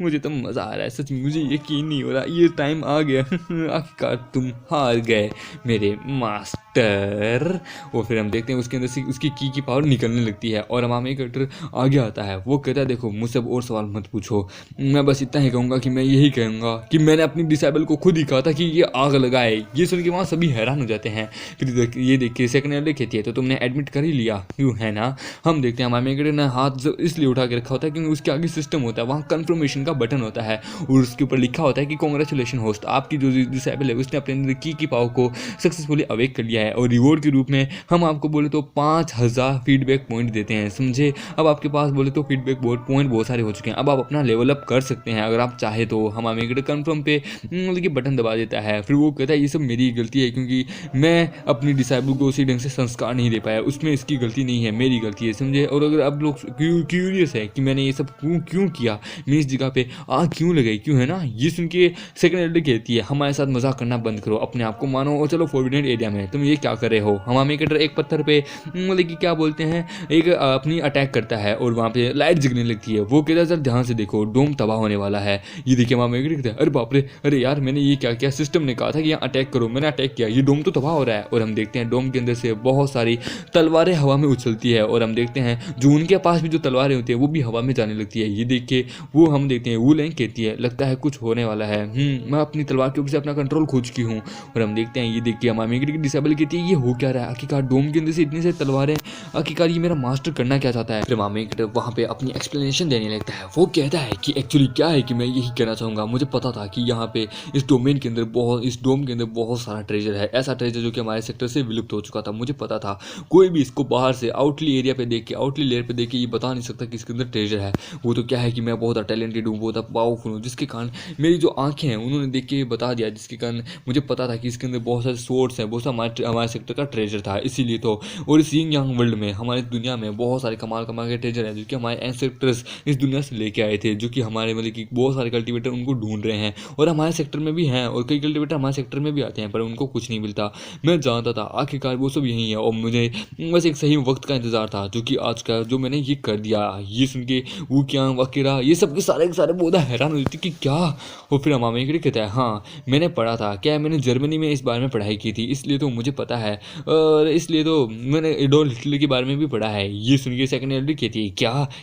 मुझे तो मज़ा आ रहा है सच, मुझे यकीन नहीं हो रहा ये टाइम आ गया। आखिरकार तुम हार गए मेरे मास्टर। और फिर हम देखते हैं उसके अंदर से उसकी की पावर निकलने लगती है और हमारा एक कैरेक्टर आगे आता है, वो कहता है देखो मुझसे और सवाल मत पूछो, मैं बस इतना ही कहूँगा कि मैं यही कहूँगा कि मैंने अपनी डिसेबल को खुद ही कहा था कि ये आग लगाए। ये सुन के वहाँ सभी हैरान हो जाते हैं। फिर ये देखिए सेकंड एल्डर कहती है तो तुमने एडमिट कर ही लिया क्यों है ना। हम देखते हैं हमारे मेकरे ने हाथ इसलिए उठा के रखा होता है क्योंकि उसके आगे सिस्टम होता है, वहाँ कन्फर्मेशन का बटन होता है और उसके ऊपर लिखा होता है कि कांग्रेचुलेशन होस्ट, आपकी जो डिसेबल है उसने अपने अंदर की पावर को सक्सेसफुली अवेक कर लिया है और रिवॉर्ड के रूप में हम आपको बोले तो 5000 फीडबैक पॉइंट देते हैं, समझे। अब आपके पास बोले तो फीडबैक पॉइंट बहुत सारे हो चुके हैं, अब आप अपना लेवल अप कर सकते हैं अगर आप चाहे तो। हमारे मेकरे कन्फर्म पे मतलब बटन दबा देता है, फिर वो कहता है ये सब मेरी गलती है क्योंकि मैं अपनी डिसेबल को उसी ढंग से संस्कार नहीं दे पाया, उसमें इसकी गलती नहीं है, मेरी गलती है, समझे। और अगर आप लोग क्यूरियस है कि मैंने ये सब क्यों किया, मैं इस जगह पे आग क्यों लगाई, क्यों है ना, ये सुन के सेकंड एल्डर कहती है हमारे साथ मजाक करना बंद करो, अपने आप को मानो और चलो फोरबिडन एरिया में। तुम ये क्या कर रहे हो? हमारे कैरेक्टर एक पत्थर पे मतलब कि क्या बोलते हैं एक अपनी अटैक करता है और वहाँ पे लाइट जगने लगती है, वो कहता है सर ध्यान से देखो डोम तबाह होने वाला है। ये देखिए हमारे कहता है अरे बाप रे, अरे यार मैंने ये क्या किया, सिस्टम ने कहा था कि यहाँ अटैक करो, मैंने अटैक किया, ये डोम तो तबाह हो रहा है। और हम देखते हैं डोम के अंदर से बहुत सारी तलवारें हवा में उछलती है और हम देखते हैं जो उनके पास भी जो तलवारें होती है वो भी हवा में जाने लगती है। ये देख के वो हम देखते हैं वो लैंग कहती है लगता है कुछ होने वाला है, मैं अपनी तलवार के ऊपर से अपना कंट्रोल खो चुकी हूँ। और हम देखते हैं ये देख के हमारी मेकरी की डिसेबल कहती है ये हो क्या रहा है, आखिरकार डोम के अंदर से इतनी सारी तलवारें, आखिरकार ये मेरा मास्टर करना क्या चाहता है। फिर हमारी वहाँ पे अपनी एक्सप्लेनेशन देने लगता है, वो कहता है कि एक्चुअली क्या है कि मैं यही कहना चाहूँगा, मुझे पता था कि यहाँ पे इस डोम के अंदर बहुत सारा ट्रेजर है, ऐसा ट्रेजर जो कि हमारे सेक्टर से विलुप्त हो चुका था, मुझे पता था कोई भी इसको बाहर से आउटली एरिया पे देख के आउटली लेयर पे देख के ये बता नहीं सकता कि इसके अंदर ट्रेजर है। वो तो क्या है कि मैं बहुत टैलेंटेड हूँ, बहुत पावरफुल हूँ, जिसके कारण मेरी जो आंखें हैं उन्होंने देख के बता दिया, जिसके कारण मुझे पता था कि इसके अंदर बहुत सारे सोर्स हैं, बहुत सारा हमारे सेक्टर का ट्रेजर था, इसीलिए तो। और इस यिंग यांग वर्ल्ड में हमारी दुनिया में बहुत सारे कमाल के ट्रेजर हैं जो कि हमारे एंसेस्टर्स इस दुनिया से लेके आए थे, जो कि हमारे मतलब कि बहुत सारे कल्टीवेटर उनको ढूंढ रहे हैं और हमारे सेक्टर में भी हैं और कई कल्टीवेटर हमारे सेक्टर में भी आते हैं पर उनको कुछ नहीं मिलता। मैं जानता था आखिरकार वो सब यही है और मुझे बस एक सही वक्त का इंतजार था जो कि आज का जो मैंने ये कर दिया। ये सुन के वो क्या वगैरह ये सब के सारे बहुत हैरान हो जाती कि क्या। और फिर हमारा मेकरे कहता है हाँ मैंने पढ़ा था, क्या मैंने जर्मनी में इस बारे में पढ़ाई की थी इसलिए तो मुझे पता है और इसलिए तो मैंने एडोल्फ हिटलर के बारे में भी पढ़ा है। ये सुन के सेकंड एल्डर कहती है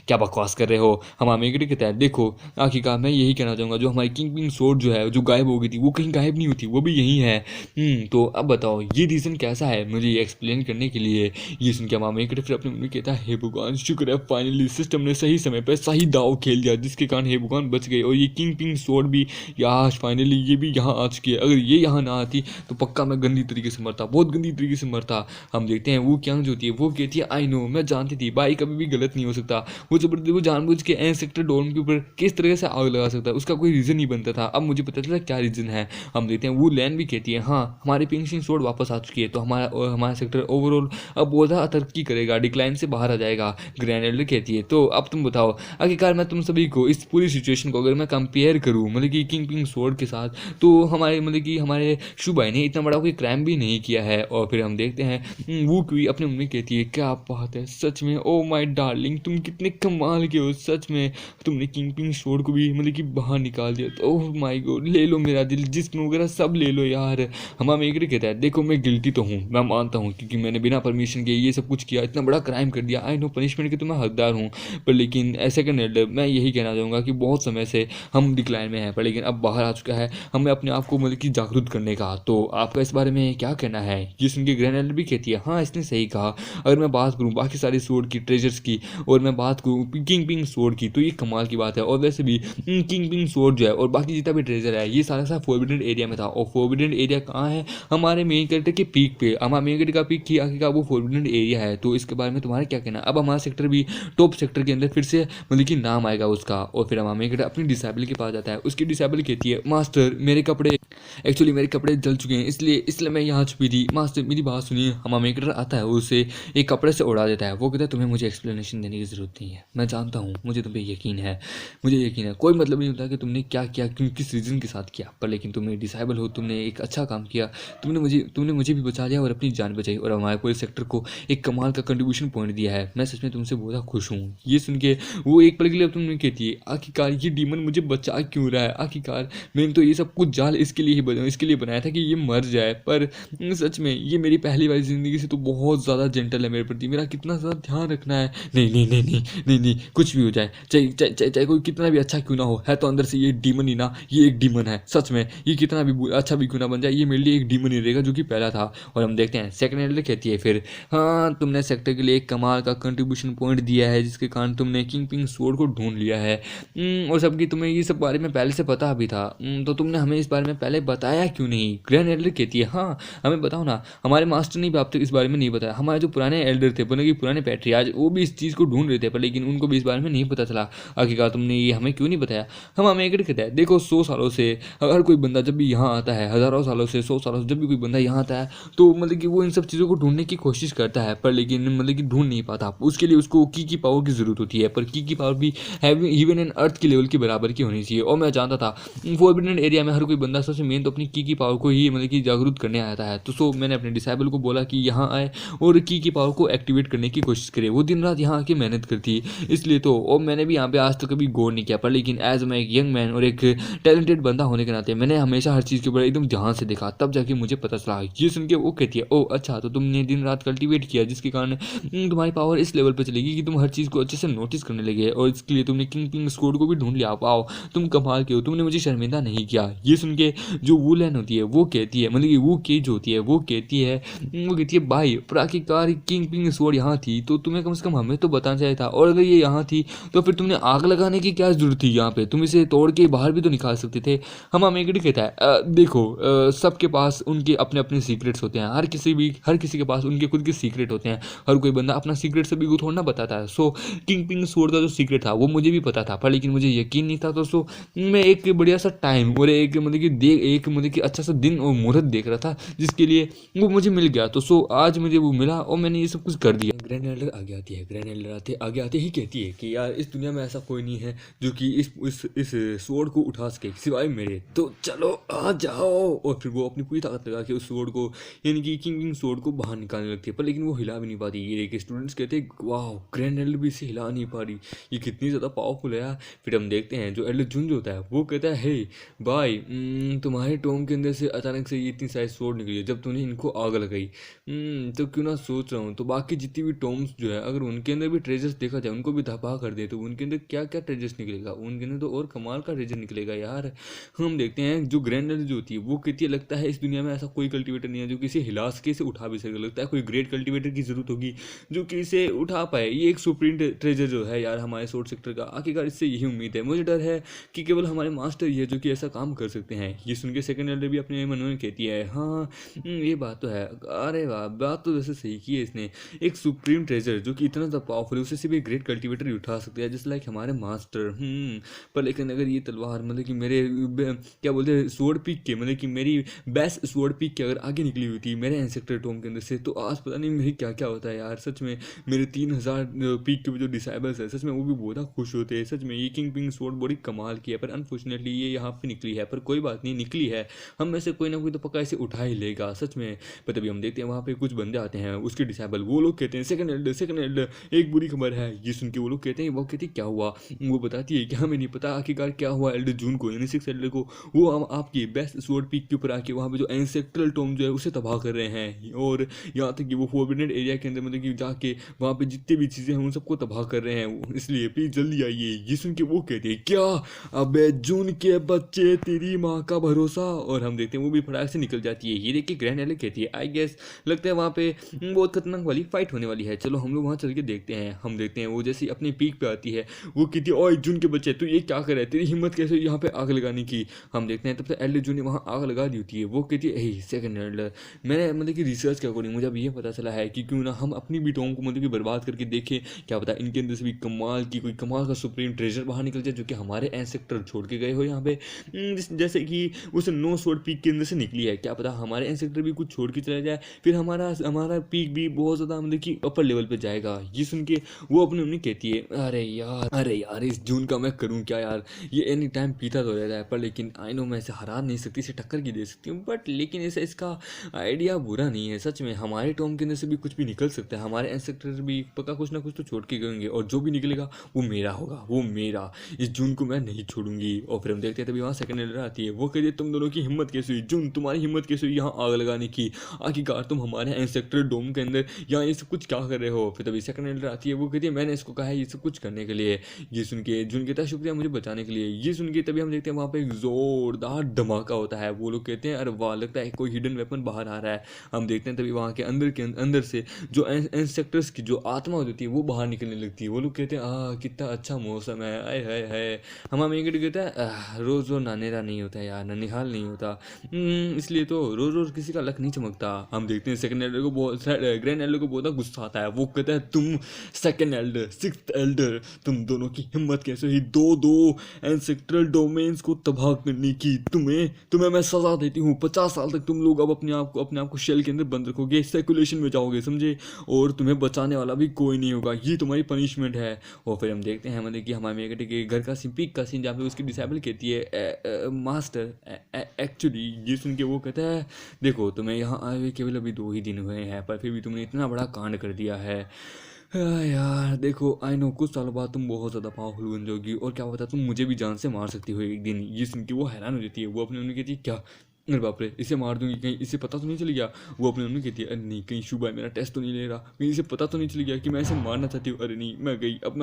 क्या बकवास कर रहे हो। हमारा मेकरे कहता है देखो आखिरकार मैं यही कहना चाहूँगा जो हमारी किंग सोर्ड जो है जो गायब हो गई थी वो कहीं गायब नहीं होती, वो भी यही है। तो अब बताओ ये रीज़न कैसा है मुझे ये एक्सप्लेन करने के लिए। ये सुन के हमारा मेकरे फिर अपने मन में कहता है हे भगवान शुक्र है फाइनली सिस्टम ने सही समय पर सही दाव खेल दिया जिसके कारण हे भगवान बच गए और ये किंग सोर्ड भी यार फाइनली ये भी यहाँ आ चुकी है। अगर ये यहाँ ना आती तो पक्का मैं गंदी तरीके से मरता, बहुत गंदी तरीके से मरता। हम देखते हैं वो क्या जो होती है वो कहती है आई नो, मैं जानती थी भाई कभी भी गलत नहीं हो सकता, वो जबरदस्ती वो जानबूझ के सेक्टर डोम के ऊपर किस तरह से आग लगा सकता है, उसका कोई रीज़न नहीं बनता था। अब मुझे पता चला क्या रीज़न है। हम देखते हैं वो लैन भी कहती है हाँ हमारी पिंग सोर्ड वापस आ चुकी है, तो हमारा सेक्टर ओवरऑल अब बहुत ज़्यादा तरक्की करेगा, डिक्लाइन से बाहर आ जाएगा, ग्रैंड एल्डर कहती है। तो अब तुम बताओ आखिरकार मैं तुम सभी को इस पूरी सिचुएशन को अगर मैं कंपेयर करूँ मतलब कि किंग पिंग सोर्ड के साथ, तो हमारे मतलब कि हमारे शू भाई ने इतना बड़ा कोई क्राइम भी नहीं किया है। और फिर हम देखते हैं वो क्वी अपने मम्मी कहती है क्या बात है सच में, ओ माय डार्लिंग तुम कितने कमाल के हो सच में, तुमने किंग पिंग सोर्ड को भी मतलब कि बाहर निकाल दिया, तो ओह माय गॉड ले लो मेरा दिल जिस्म वगैरह सब ले लो यार। हमारा मेगरे कहता है देखो मैं गिल्टी तो हूँ, मैं मानता हूँ क्योंकि मैंने बिना परमिशन के ये सब कुछ किया, इतना बड़ा क्राइम कर दिया, आई नो पनिशमेंट के तो मैं हकदार हूँ, पर लेकिन सेकंड एल्डर मैं यही कहना चाहूँगा कि बहुत समय से हम डिक्लाइन में हैं, पर लेकिन अब बाहर आ चुका है हमें अपने आप को मतलब कि जागरूक करने का। तो आपका इस बारे में क्या कहना है? ये सुन के ग्रैंड एल्डर भी कहती है हाँ इसने सही कहा, अगर मैं बात करूँ बाकी सारी सोर्ड की ट्रेजर्स की और मैं बात करूँ किंग पिंग सोर्ड की, तो ये कमाल की बात है। और वैसे भी किंग पिंग सोर्ड जो है और बाकी जितना भी ट्रेजर है ये सारा फोरबिडन एरिया में था, और फोरबिडन एरिया कहाँ है? हमारे मेन कैरेक्टर के पीक पे, हमारा मेन कैरेक्टर का पीक की आखिरकार वो फोरबिडन एरिया है। तो इसके बारे में तुम्हारा क्या कहना है? अब हमारा सेक्टर भी टॉप सेक्टर के अंदर फिर से मतलब कि नाम आएगा उसका। और फिर हमारा मेन कैरेक्टर अपनी डिसेबल के पास जाता है, उसकी डिसेबल कहती है मास्टर मेरे कपड़े एक्चुअली मेरे कपड़े जल चुके हैं इसलिए मैं यहाँ छुपी थी, मास्टर मेरी बात सुनिए। हमारा मेन कैरेक्टर आता है उसे एक कपड़े से उड़ा देता है, वो कहता है तुम्हें मुझे एक्सप्लेनेशन देने की ज़रूरत नहीं है, मैं जानता हूँ, मुझे तुम पे यकीन है, मुझे यकीन है, कोई मतलब नहीं होता कि तुमने क्या किया क्यों किस रीज़न के साथ किया, पर लेकिन तुमने डिसेबल हो, तुमने एक अच्छा काम किया, तुमने मुझे भी बचा लिया और अपनी जान बचाई और हमारे पूरे सेक्टर को एक कमाल का कंट्रीब्यूशन पॉइंट दिया है, मैं सच में तुमसे बहुत खुश हूँ। ये सुन के वो एक पल के लिए तुमने कहती है आखिरकार ये डीमन मुझे बचा क्यों रहा है, आखिरकार मैंने तो ये सब कुछ जाल इसके लिए बनाया था कि ये मर जाए, पर सच में ये मेरी पहली बार ज़िंदगी से तो बहुत ज़्यादा जेंटल है मेरे प्रति, मेरा कितना ज़्यादा ध्यान रखना है। नहीं नहीं नहीं नहीं नहीं नहीं कुछ भी हो जाए, चाहे कोई कितना भी अच्छा क्यों ना हो, है तो अंदर से ये डीमन ही ना, ये एक डीमन है सच में, ये कितना भी अच्छा भी क्यों ना बन जाए ये मेरे लिए एक डीमन ही रहेगा जो कि पहला था। और हम देखते हैं सेकंड एल्डर कहती है फिर हाँ तुमने सेक्टर के लिए एक कमाल का कंट्रीब्यूशन पॉइंट दिया है जिसके कारण तुमने किंग पिंग सोर्ड को ढूंढ लिया है, और सबकी तुम्हें ये सब बारे में पहले से पता भी था, तो तुमने हमें इस बारे में पहले बताया क्यों नहीं? ग्रैंड एल्डर कहती है हाँ हमें बताओ ना, हमारे मास्टर ने भी आप तक इस बारे में नहीं बताया, हमारे जो पुराने एल्डर थे मतलब कि पुराने पैट्री आज वो भी इस चीज़ को ढूंढ रहे थे, पर लेकिन उनको भी इस बारे में नहीं पता चला, आखिरकार तुमने ये हमें क्यों नहीं बताया? हम हमें एक कहता है देखो 100 सालों से हर कोई बंदा जब भी यहाँ आता है, हज़ारों सालों से 100 सालों से जब भी कोई बंदा यहाँ आता है तो मतलब कि वो इन सब चीज़ों को ढूंढने की कोशिश करता है, पर लेकिन मतलब कि ढूंढ नहीं पाता, उसके लिए उसको की पावर की ज़रूरत होती है, पर की पावर भी इवन एन अर्थ के लेवल के बराबर की होनी चाहिए। और मैं जानता था फोरबिडन एरिया में हर कोई बंदा सबसे मेन तो अपनी की पावर को ही मतलब कि जागरूक करने आता है, तो मैंने अपने डिसेबल को बोला कि यहाँ आए और की पावर को एक्टिवेट करने की कोशिश करे, वो दिन रात यहाँ आके मेहनत करती इसलिए तो, और मैंने भी यहाँ पे आज तक कभी गौर नहीं किया, पर लेकिन एज मैं एक यंग मैन और एक टैलेंटेड बंदा होने के नाते मैंने हमेशा हर चीज़ के ऊपर एकदम ध्यान से देखा, तब जाके मुझे पता चला। ये सुन के वो कहती है ओ अच्छा तो तुमने दिन रात कल्टिवेट किया जिसके कारण तुम्हारी पावर इस लेवल पर चलेगी कि तुम हर चीज़ को अच्छे से नोटिस करने लगे, और इसके लिए तुमने किंग पिंग स्क्वाड को भी ढूंढ लिया, पाओ तुम कमाल के हो, तुमने मुझे शर्मिंदा नहीं किया। ये सुन के जो वुलन होती है वो कहती है मतलब कि वो केज होती है वो कहती है भाई पर आखिरकार किंग पिंग स्वॉर्ड यहाँ थी तो तुम्हें कम से कम हमें तो बताना चाहिए था, और अगर ये यहाँ थी तो फिर तुमने आग लगाने की क्या जरूरत थी यहाँ पे, तुम इसे तोड़ के बाहर भी तो निकाल सकते थे। हम अमेगडी कहता है देखो सबके पास उनके अपने अपने सीक्रेट्स होते हैं, हर किसी के पास उनके खुद के सीक्रेट होते हैं, हर कोई बंदा अपना सीक्रेट सभी को थोड़ा ना बताता है। सो किंग पिंग स्वॉर्ड का जो सीक्रेट था वो मुझे भी पता था, पर लेकिन मुझे यकीन नहीं था, तो सो मैं एक बढ़िया सा टाइम और एक मतलब कि अच्छा सा दिन और मुहूर्त देख रहा था जिसके लिए वो मुझे मिल गया, तो सो आज मुझे वो मिला और मैंने ये सब कुछ कर दिया। ग्रैंड एल्डर आगे आती है, ग्रैंड एल्डर आगे आते ही कहती है कि यार इस दुनिया में ऐसा कोई नहीं है जो कि इस स्वॉर्ड को उठा सके सिवाय मेरे, तो चलो आ जाओ। और फिर वो अपनी पूरी ताकत लगा के उस स्वॉर्ड को यानी कि किंग पिंग स्वॉर्ड को बाहर निकालने लगती है, पर लेकिन वो हिला भी नहीं पाती। ये एक स्टूडेंट्स कहते हैं वाह ग्रैंड एल्डर भी इसे हिला नहीं पा रही, ये कितनी ज़्यादा पावरफुल है। फिर हम देखते हैं जो एल्डर जुंज होता है वो कहता है हे भाई तुम्हारे टोम के अंदर से अचानक से ये इतनी सारी स्वॉर्ड निकली है, जब तूने इनको आग लगाई तो क्यों ना सोच रहा हूँ तो बाकी जितनी भी टोम्स जो है अगर उनके अंदर भी ट्रेजर्स देखा जाए उनको भी धपा कर दे तो उनके अंदर क्या क्या ट्रेजर्स निकलेगा, उनके अंदर तो और कमाल का ट्रेजर निकलेगा यार। हम देखते हैं जो ग्रैंड एल्डर जो होती है वो कहती है लगता है इस दुनिया में ऐसा कोई कल्टिवेटर नहीं है जो किसी हिला के इसे उठा भी सके, लगता है कोई ग्रेट कल्टिवेटर की जरूरत होगी जो कि इसे उठा पाए, ये एक सुप्रीम ट्रेजर जो है यार हमारे सोर्ट सेक्टर का, आखिरकार इससे यही उम्मीद है, मुझे डर है कि केवल हमारे मास्टर ही है जो कि ऐसा काम कर सकते हैं। ये सुन के के सेकंड एल्डर भी अपने मन में कहती है हाँ ये बात तो है। अरे वाह, बात तो वैसे सही की है इसने। एक सुप्रीम ट्रेजर जो कि इतना ज़्यादा पावरफुल है, उसे सिर्फ एक ग्रेट कल्टिवेटर ही उठा सकते हैं, जस्ट लाइक हमारे मास्टर। पर लेकिन अगर ये तलवार मतलब कि मेरे क्या बोलते हैं स्वॉर्ड पीक के, मतलब कि मेरी बेस्ट स्वॉर्ड पीक के अगर आगे निकली हुई थी मेरे एंसेक्टर टोम के अंदर से, तो आज पता नहीं मेरी क्या क्या होता है यार। सच में मेरे 3000 पीक के जो डिसाइबल्स है सच में वो भी बहुत खुश होते हैं। सच में ये किंग पिंग स्वॉर्ड बड़ी कमाल की है, पर अनफॉर्चुनेटली ये यहाँ पे निकली है। पर कोई बात नहीं, निकली है, हम में से कोई ना कोई तो पक्का इसे उठा ही लेगा सच में। पर तभी हम देखते हैं वहाँ पे कुछ बंदे आते हैं उसके डिसाइबल, वो लोग कहते हैं सेकंड एल्डर, सेकंड एल्डर एक बुरी खबर है। ये सुन के वो लोग कहते हैं, वो कहती क्या हुआ, वो बताती है कि हमें नहीं पता आखिरकार क्या हुआ एल्डर जून को, यानी 6 एल्डर को। वो आपकी बेस्ट स्वॉर्ड पीक के ऊपर आके वहाँ पे जो एंसेक्ट्रल टोम जो है उसे तबाह कर रहे हैं, और यहाँ तक कि वो फोरबिडन एरिया के अंदर मतलब कि जाके वहाँ पे जितनी भी चीज़ें हैं उन सबको तबाह कर रहे हैं, इसलिए प्लीज जल्दी आइए। ये सुन के वो कहते हैं क्या, अबे जून के बच्चे तेरी माँ का भरोसा। और हम देखते हैं वो भी फटाक से निकल जाती है। ये देख के ग्रैंड एले कहती है आई गेस लगता है वहाँ पे बहुत खतरनाक वाली फाइट होने वाली है, चलो हम लोग वहाँ चल के देखते हैं। हम देखते हैं वो जैसे अपनी पीक पे आती है, वो कहती है ओए जून के बच्चे तू ये क्या कर रहा है, तेरी हिम्मत कैसे यहाँ पे आग लगाने की। हम देखते हैं तब तक एल्डर जून ने वहाँ आग लगा दी होती है। वो कहती है ए सेकंड एल्डर, मैंने मतलब कि रिसर्च के अकॉर्डिंग मुझे अब ये पता चला है कि क्यों ना हम अपनी भी टोम को मतलब कि बर्बाद करके देखें, क्या पता इनके अंदर से भी कमाल की कोई कमाल का सुप्रीम ट्रेजर बाहर निकल जाए जो कि हमारे एंसेक्टर छोड़ के गए हो यहाँ पे। जैसे कि उस नो स्वॉर्ड पीक के अंदर से निकली है, क्या पता हमारे एंसेक्टर भी कुछ छोड़ के चला जाए, फिर हमारा पीक भी बहुत ज़्यादा मतलब कि अपर लेवल पे जाएगा। ये सुन के वो अपनी मम्मी कहती है अरे यार इस जून का मैं करूँ क्या यार, ये एनी टाइम पीता तो रहता है, पर लेकिन आई नो मैं इसे हरा नहीं सकती, इसे टक्कर की दे सकती हूँ, बट लेकिन ऐसा इसका आइडिया बुरा नहीं है। सच में हमारे टॉम के अंदर से भी कुछ भी निकल सकता है, हमारे एंसेक्टर भी पक्का कुछ ना कुछ तो छोड़ के गएंगे, और जो भी निकलेगा वो मेरा होगा, वो मेरा। इस जून को मैं नहीं छोड़ूंगी। और फिर हम देखते हैं तभी वहाँ सेकंड एल्डर आती है। वो कहती है तुम दोनों की हिम्मत कैसे हुई जून, तुम्हारी हिम्मत कैसे हुई यहाँ आग लगाने की, आखिरकार तुम हमारे एंसेक्टर डोम के अंदर यहाँ ये सब कुछ क्या कर रहे हो। फिर तभी सेकंड एल्डर आती है। वो कहती है मैंने इसको कहा है ये सब कुछ करने के लिए। ये सुन के जून कहता है शुक्रिया मुझे बचाने के लिए। ये सुन के तभी हम देखते हैं वहाँ पे एक जोरदार धमाका होता है। वो लोग कहते हैं अरे वाह लगता है कोई हिडन वेपन बाहर आ रहा है। हम देखते हैं तभी वहाँ के अंदर से जो इंसेक्टर्स की जो आत्मा होती है वो बाहर निकलने लगती है। वो लोग कहते हैं कितना अच्छा मौसम है, आए हाय हाय। हम कहता है रोज़ रोज़ नानेरा नहीं होता यार, ननिहाल नहीं होता, इसलिए तो रोज़ रोज़ किसी का लक नहीं चमकता। हम देखते हैं सेकंड एल्डर को बहुत ग्रैंड एल्डर को बहुत गुस्सा आता है। वो कहता है तुम सेकंड एल्डर सिक्स्थ एल्डर तुम दोनों की हिम्मत कैसे हुई दो एंसेक्ट्रल डोमेन्स को तबाह करने की, तुम्हें मैं सजा देती हूँ 50 साल तक तुम लोग अब अपने आप को शेल के अंदर बंद रखोगे, सर्कुलेशन में जाओगे समझे, और तुम्हें बचाने वाला भी कोई नहीं होगा, ये तुम्हारी पनिशमेंट है। और फिर हम देखते हैं मतलब कि हमारे के घर का सीन, पीक का सीन, जहाँ पे उसकी डिसेबल कहती है मास्टर एक्चुअली। ये सुन के वो कहता है देखो तुम्हें यहाँ आए हुए केवल अभी 2 ही दिन हुए हैं, पर फिर भी तुमने इतना बड़ा कांड कर दिया है। यार देखो आई नो कुछ सालों बाद तुम बहुत ज़्यादा पावरफुल बन जाओगी, और क्या पता तुम मुझे भी जान से मार सकती हो एक दिन। ये सुन के वो हैरान हो जाती है। वो अपने उन्हें कहती है क्या, अरे बाप रे इसे मार दूंगी, कहीं इसे पता तो नहीं चल गया। वो अपने उन्हें कहती है अरे नहीं कहीं शुभ है मेरा टेस्ट तो नहीं ले रहा, कहीं इसे पता तो नहीं चल गया कि मैं इसे मारना चाहती हूँ। अरे नहीं मैं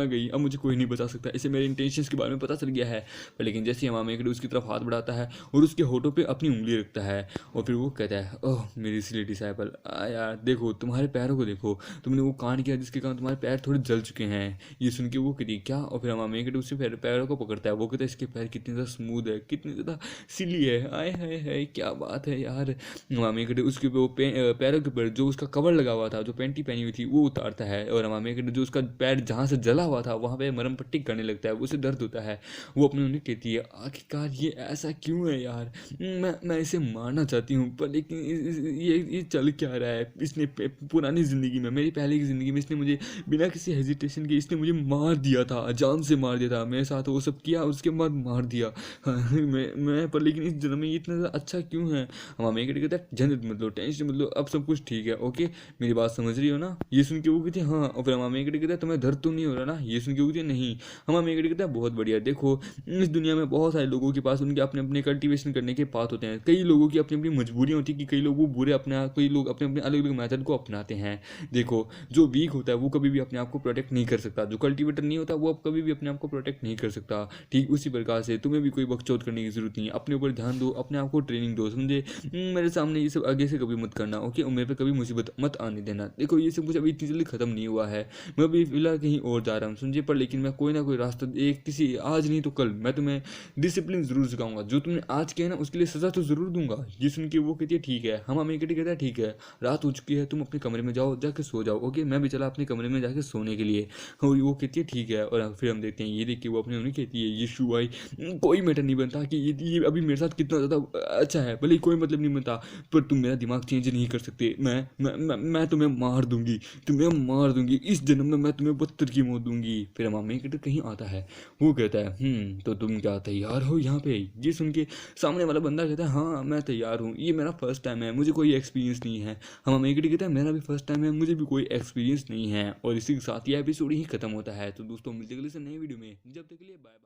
गई, अब मुझे कोई नहीं बचा सकता, इसे मेरे इंटेंशंस के बारे में पता चल गया है। पर लेकिन जैसे ही हमारा मेकड़ उसकी तरफ हाथ बढ़ाता है और उसके होठों पर अपनी उंगली रखता है, और फिर वो कहता है ओह मेरी सिली डिसाइपल, यार देखो तुम्हारे पैरों को देखो, तुमने वो कांड किया जिसके कारण तुम्हारे पैर थोड़े जल चुके हैं। ये सुन के वो कहती क्या, और फिर हमारा मेकड़ उससे पैरों को पकड़ता है। वो कहता है इसके पैर कितने ज़्यादा स्मूथ है, कितने ज़्यादा सिली है, आए हाय क्या बात है यार। मामी कटे उसके वो पैरों के ऊपर जो उसका कवर लगा हुआ था, जो पैंटी पहनी हुई थी वो उतारता है, और मामी कटे जो उसका पैर जहाँ से जला हुआ था वहाँ पे मरम पट्टी करने लगता है, उसे दर्द होता है। वो अपने उन्हें कहती है आखिरकार ये ऐसा क्यों है यार, मैं इसे मारना चाहती हूँ, पर लेकिन ये चल क्या रहा है। इसने पुरानी ज़िंदगी में, मेरी पहले की ज़िंदगी में इसने मुझे बिना किसी हेजिटेशन के इसने मुझे मार दिया था, जान से मार दिया था, मेरे साथ वो सब किया उसके बाद मार दिया। मैं पर लेकिन इस जन्म में इतना ज़्यादा अच्छा क्यों है। हम मेकड़ कहता है झंझट मत लो, टेंशन मत लो, अब सब कुछ ठीक है, ओके मेरी बात समझ रही हो ना। ये सुन के वो कहती है हाँ। और फिर हम मेकड़ कहता है तुम्हें दर्द तो नहीं हो रहा ना। ये सुन के वो कहती है नहीं। हम मेकड़ कहता है बहुत बढ़िया, देखो इस दुनिया में बहुत सारे लोगों के पास उनके अपने अपने कल्टिवेशन करने के पाथ होते हैं, कई लोगों की अपनी अपनी मजबूरियाँ होती है कि कई लोग वो बुरे कई लोग अपने अपने अलग अलग मेथड को अपनाते हैं। देखो जो वीक होता है वो कभी भी अपने आप को प्रोटेक्ट नहीं कर सकता, जो कल्टिवेटर नहीं होता वो कभी भी अपने आप को प्रोटेक्ट नहीं कर सकता। ठीक उसी प्रकार से तुम्हें भी कोई बकचोद करने की जरूरत नहीं है, अपने ऊपर ध्यान दो, अपने आप को ट्रेनिंग वार्निंग दो, समझे। मेरे सामने ये सब आगे से कभी मत करना, ओके, और मेरे पे कभी मुसीबत मत आने देना। देखो ये सब कुछ अभी इतनी जल्दी ख़त्म नहीं हुआ है, मैं अभी फिलहाल कहीं और जा रहा हूँ, समझे। पर लेकिन मैं कोई ना कोई रास्ता एक किसी आज नहीं तो कल मैं तुम्हें डिसिप्लिन ज़रूर सिखाऊंगा। जो तुमने आज किया ना उसके लिए सज़ा तो ज़रूर दूंगा। ये सुन के वो कहती है ठीक है। हम अमेरिका कहता है ठीक है, रात हो चुकी है, तुम अपने कमरे में जाओ, जाके सो जाओ, ओके। मैं भी चला अपने कमरे में जाके सोने के लिए, और वो कहती है ठीक है। और फिर हम देखते हैं, ये देख के वो अपने उन्हें कहती है ये शू भाई कोई मैटर नहीं बनता कि ये अभी मेरे साथ कितना ज़्यादा अच्छा है, भले ही कोई मतलब नहीं बनता, पर तुम मेरा दिमाग चेंज नहीं कर सकते। मैं तुम्हें मार दूंगी, तुम्हें मार दूंगी, इस जन्म में मैं तुम्हें बदतर की मौत दूंगी। फिर मामी के कहीं आता है, वो कहता है तो तुम क्या तैयार हो यहाँ पे। ये सुन के सामने वाला बंदा कहता है हाँ मैं तैयार हूँ, ये मेरा फर्स्ट टाइम है, मुझे कोई एक्सपीरियंस नहीं है। हम अमेरिका कहता है मेरा भी फर्स्ट टाइम है, मुझे भी कोई एक्सपीरियंस नहीं है। और इसी के साथ ये एपिसोड ही खत्म होता है। तो दोस्तों मिलते हैं अगले से नए वीडियो में, जब तक के लिए बाय बाय।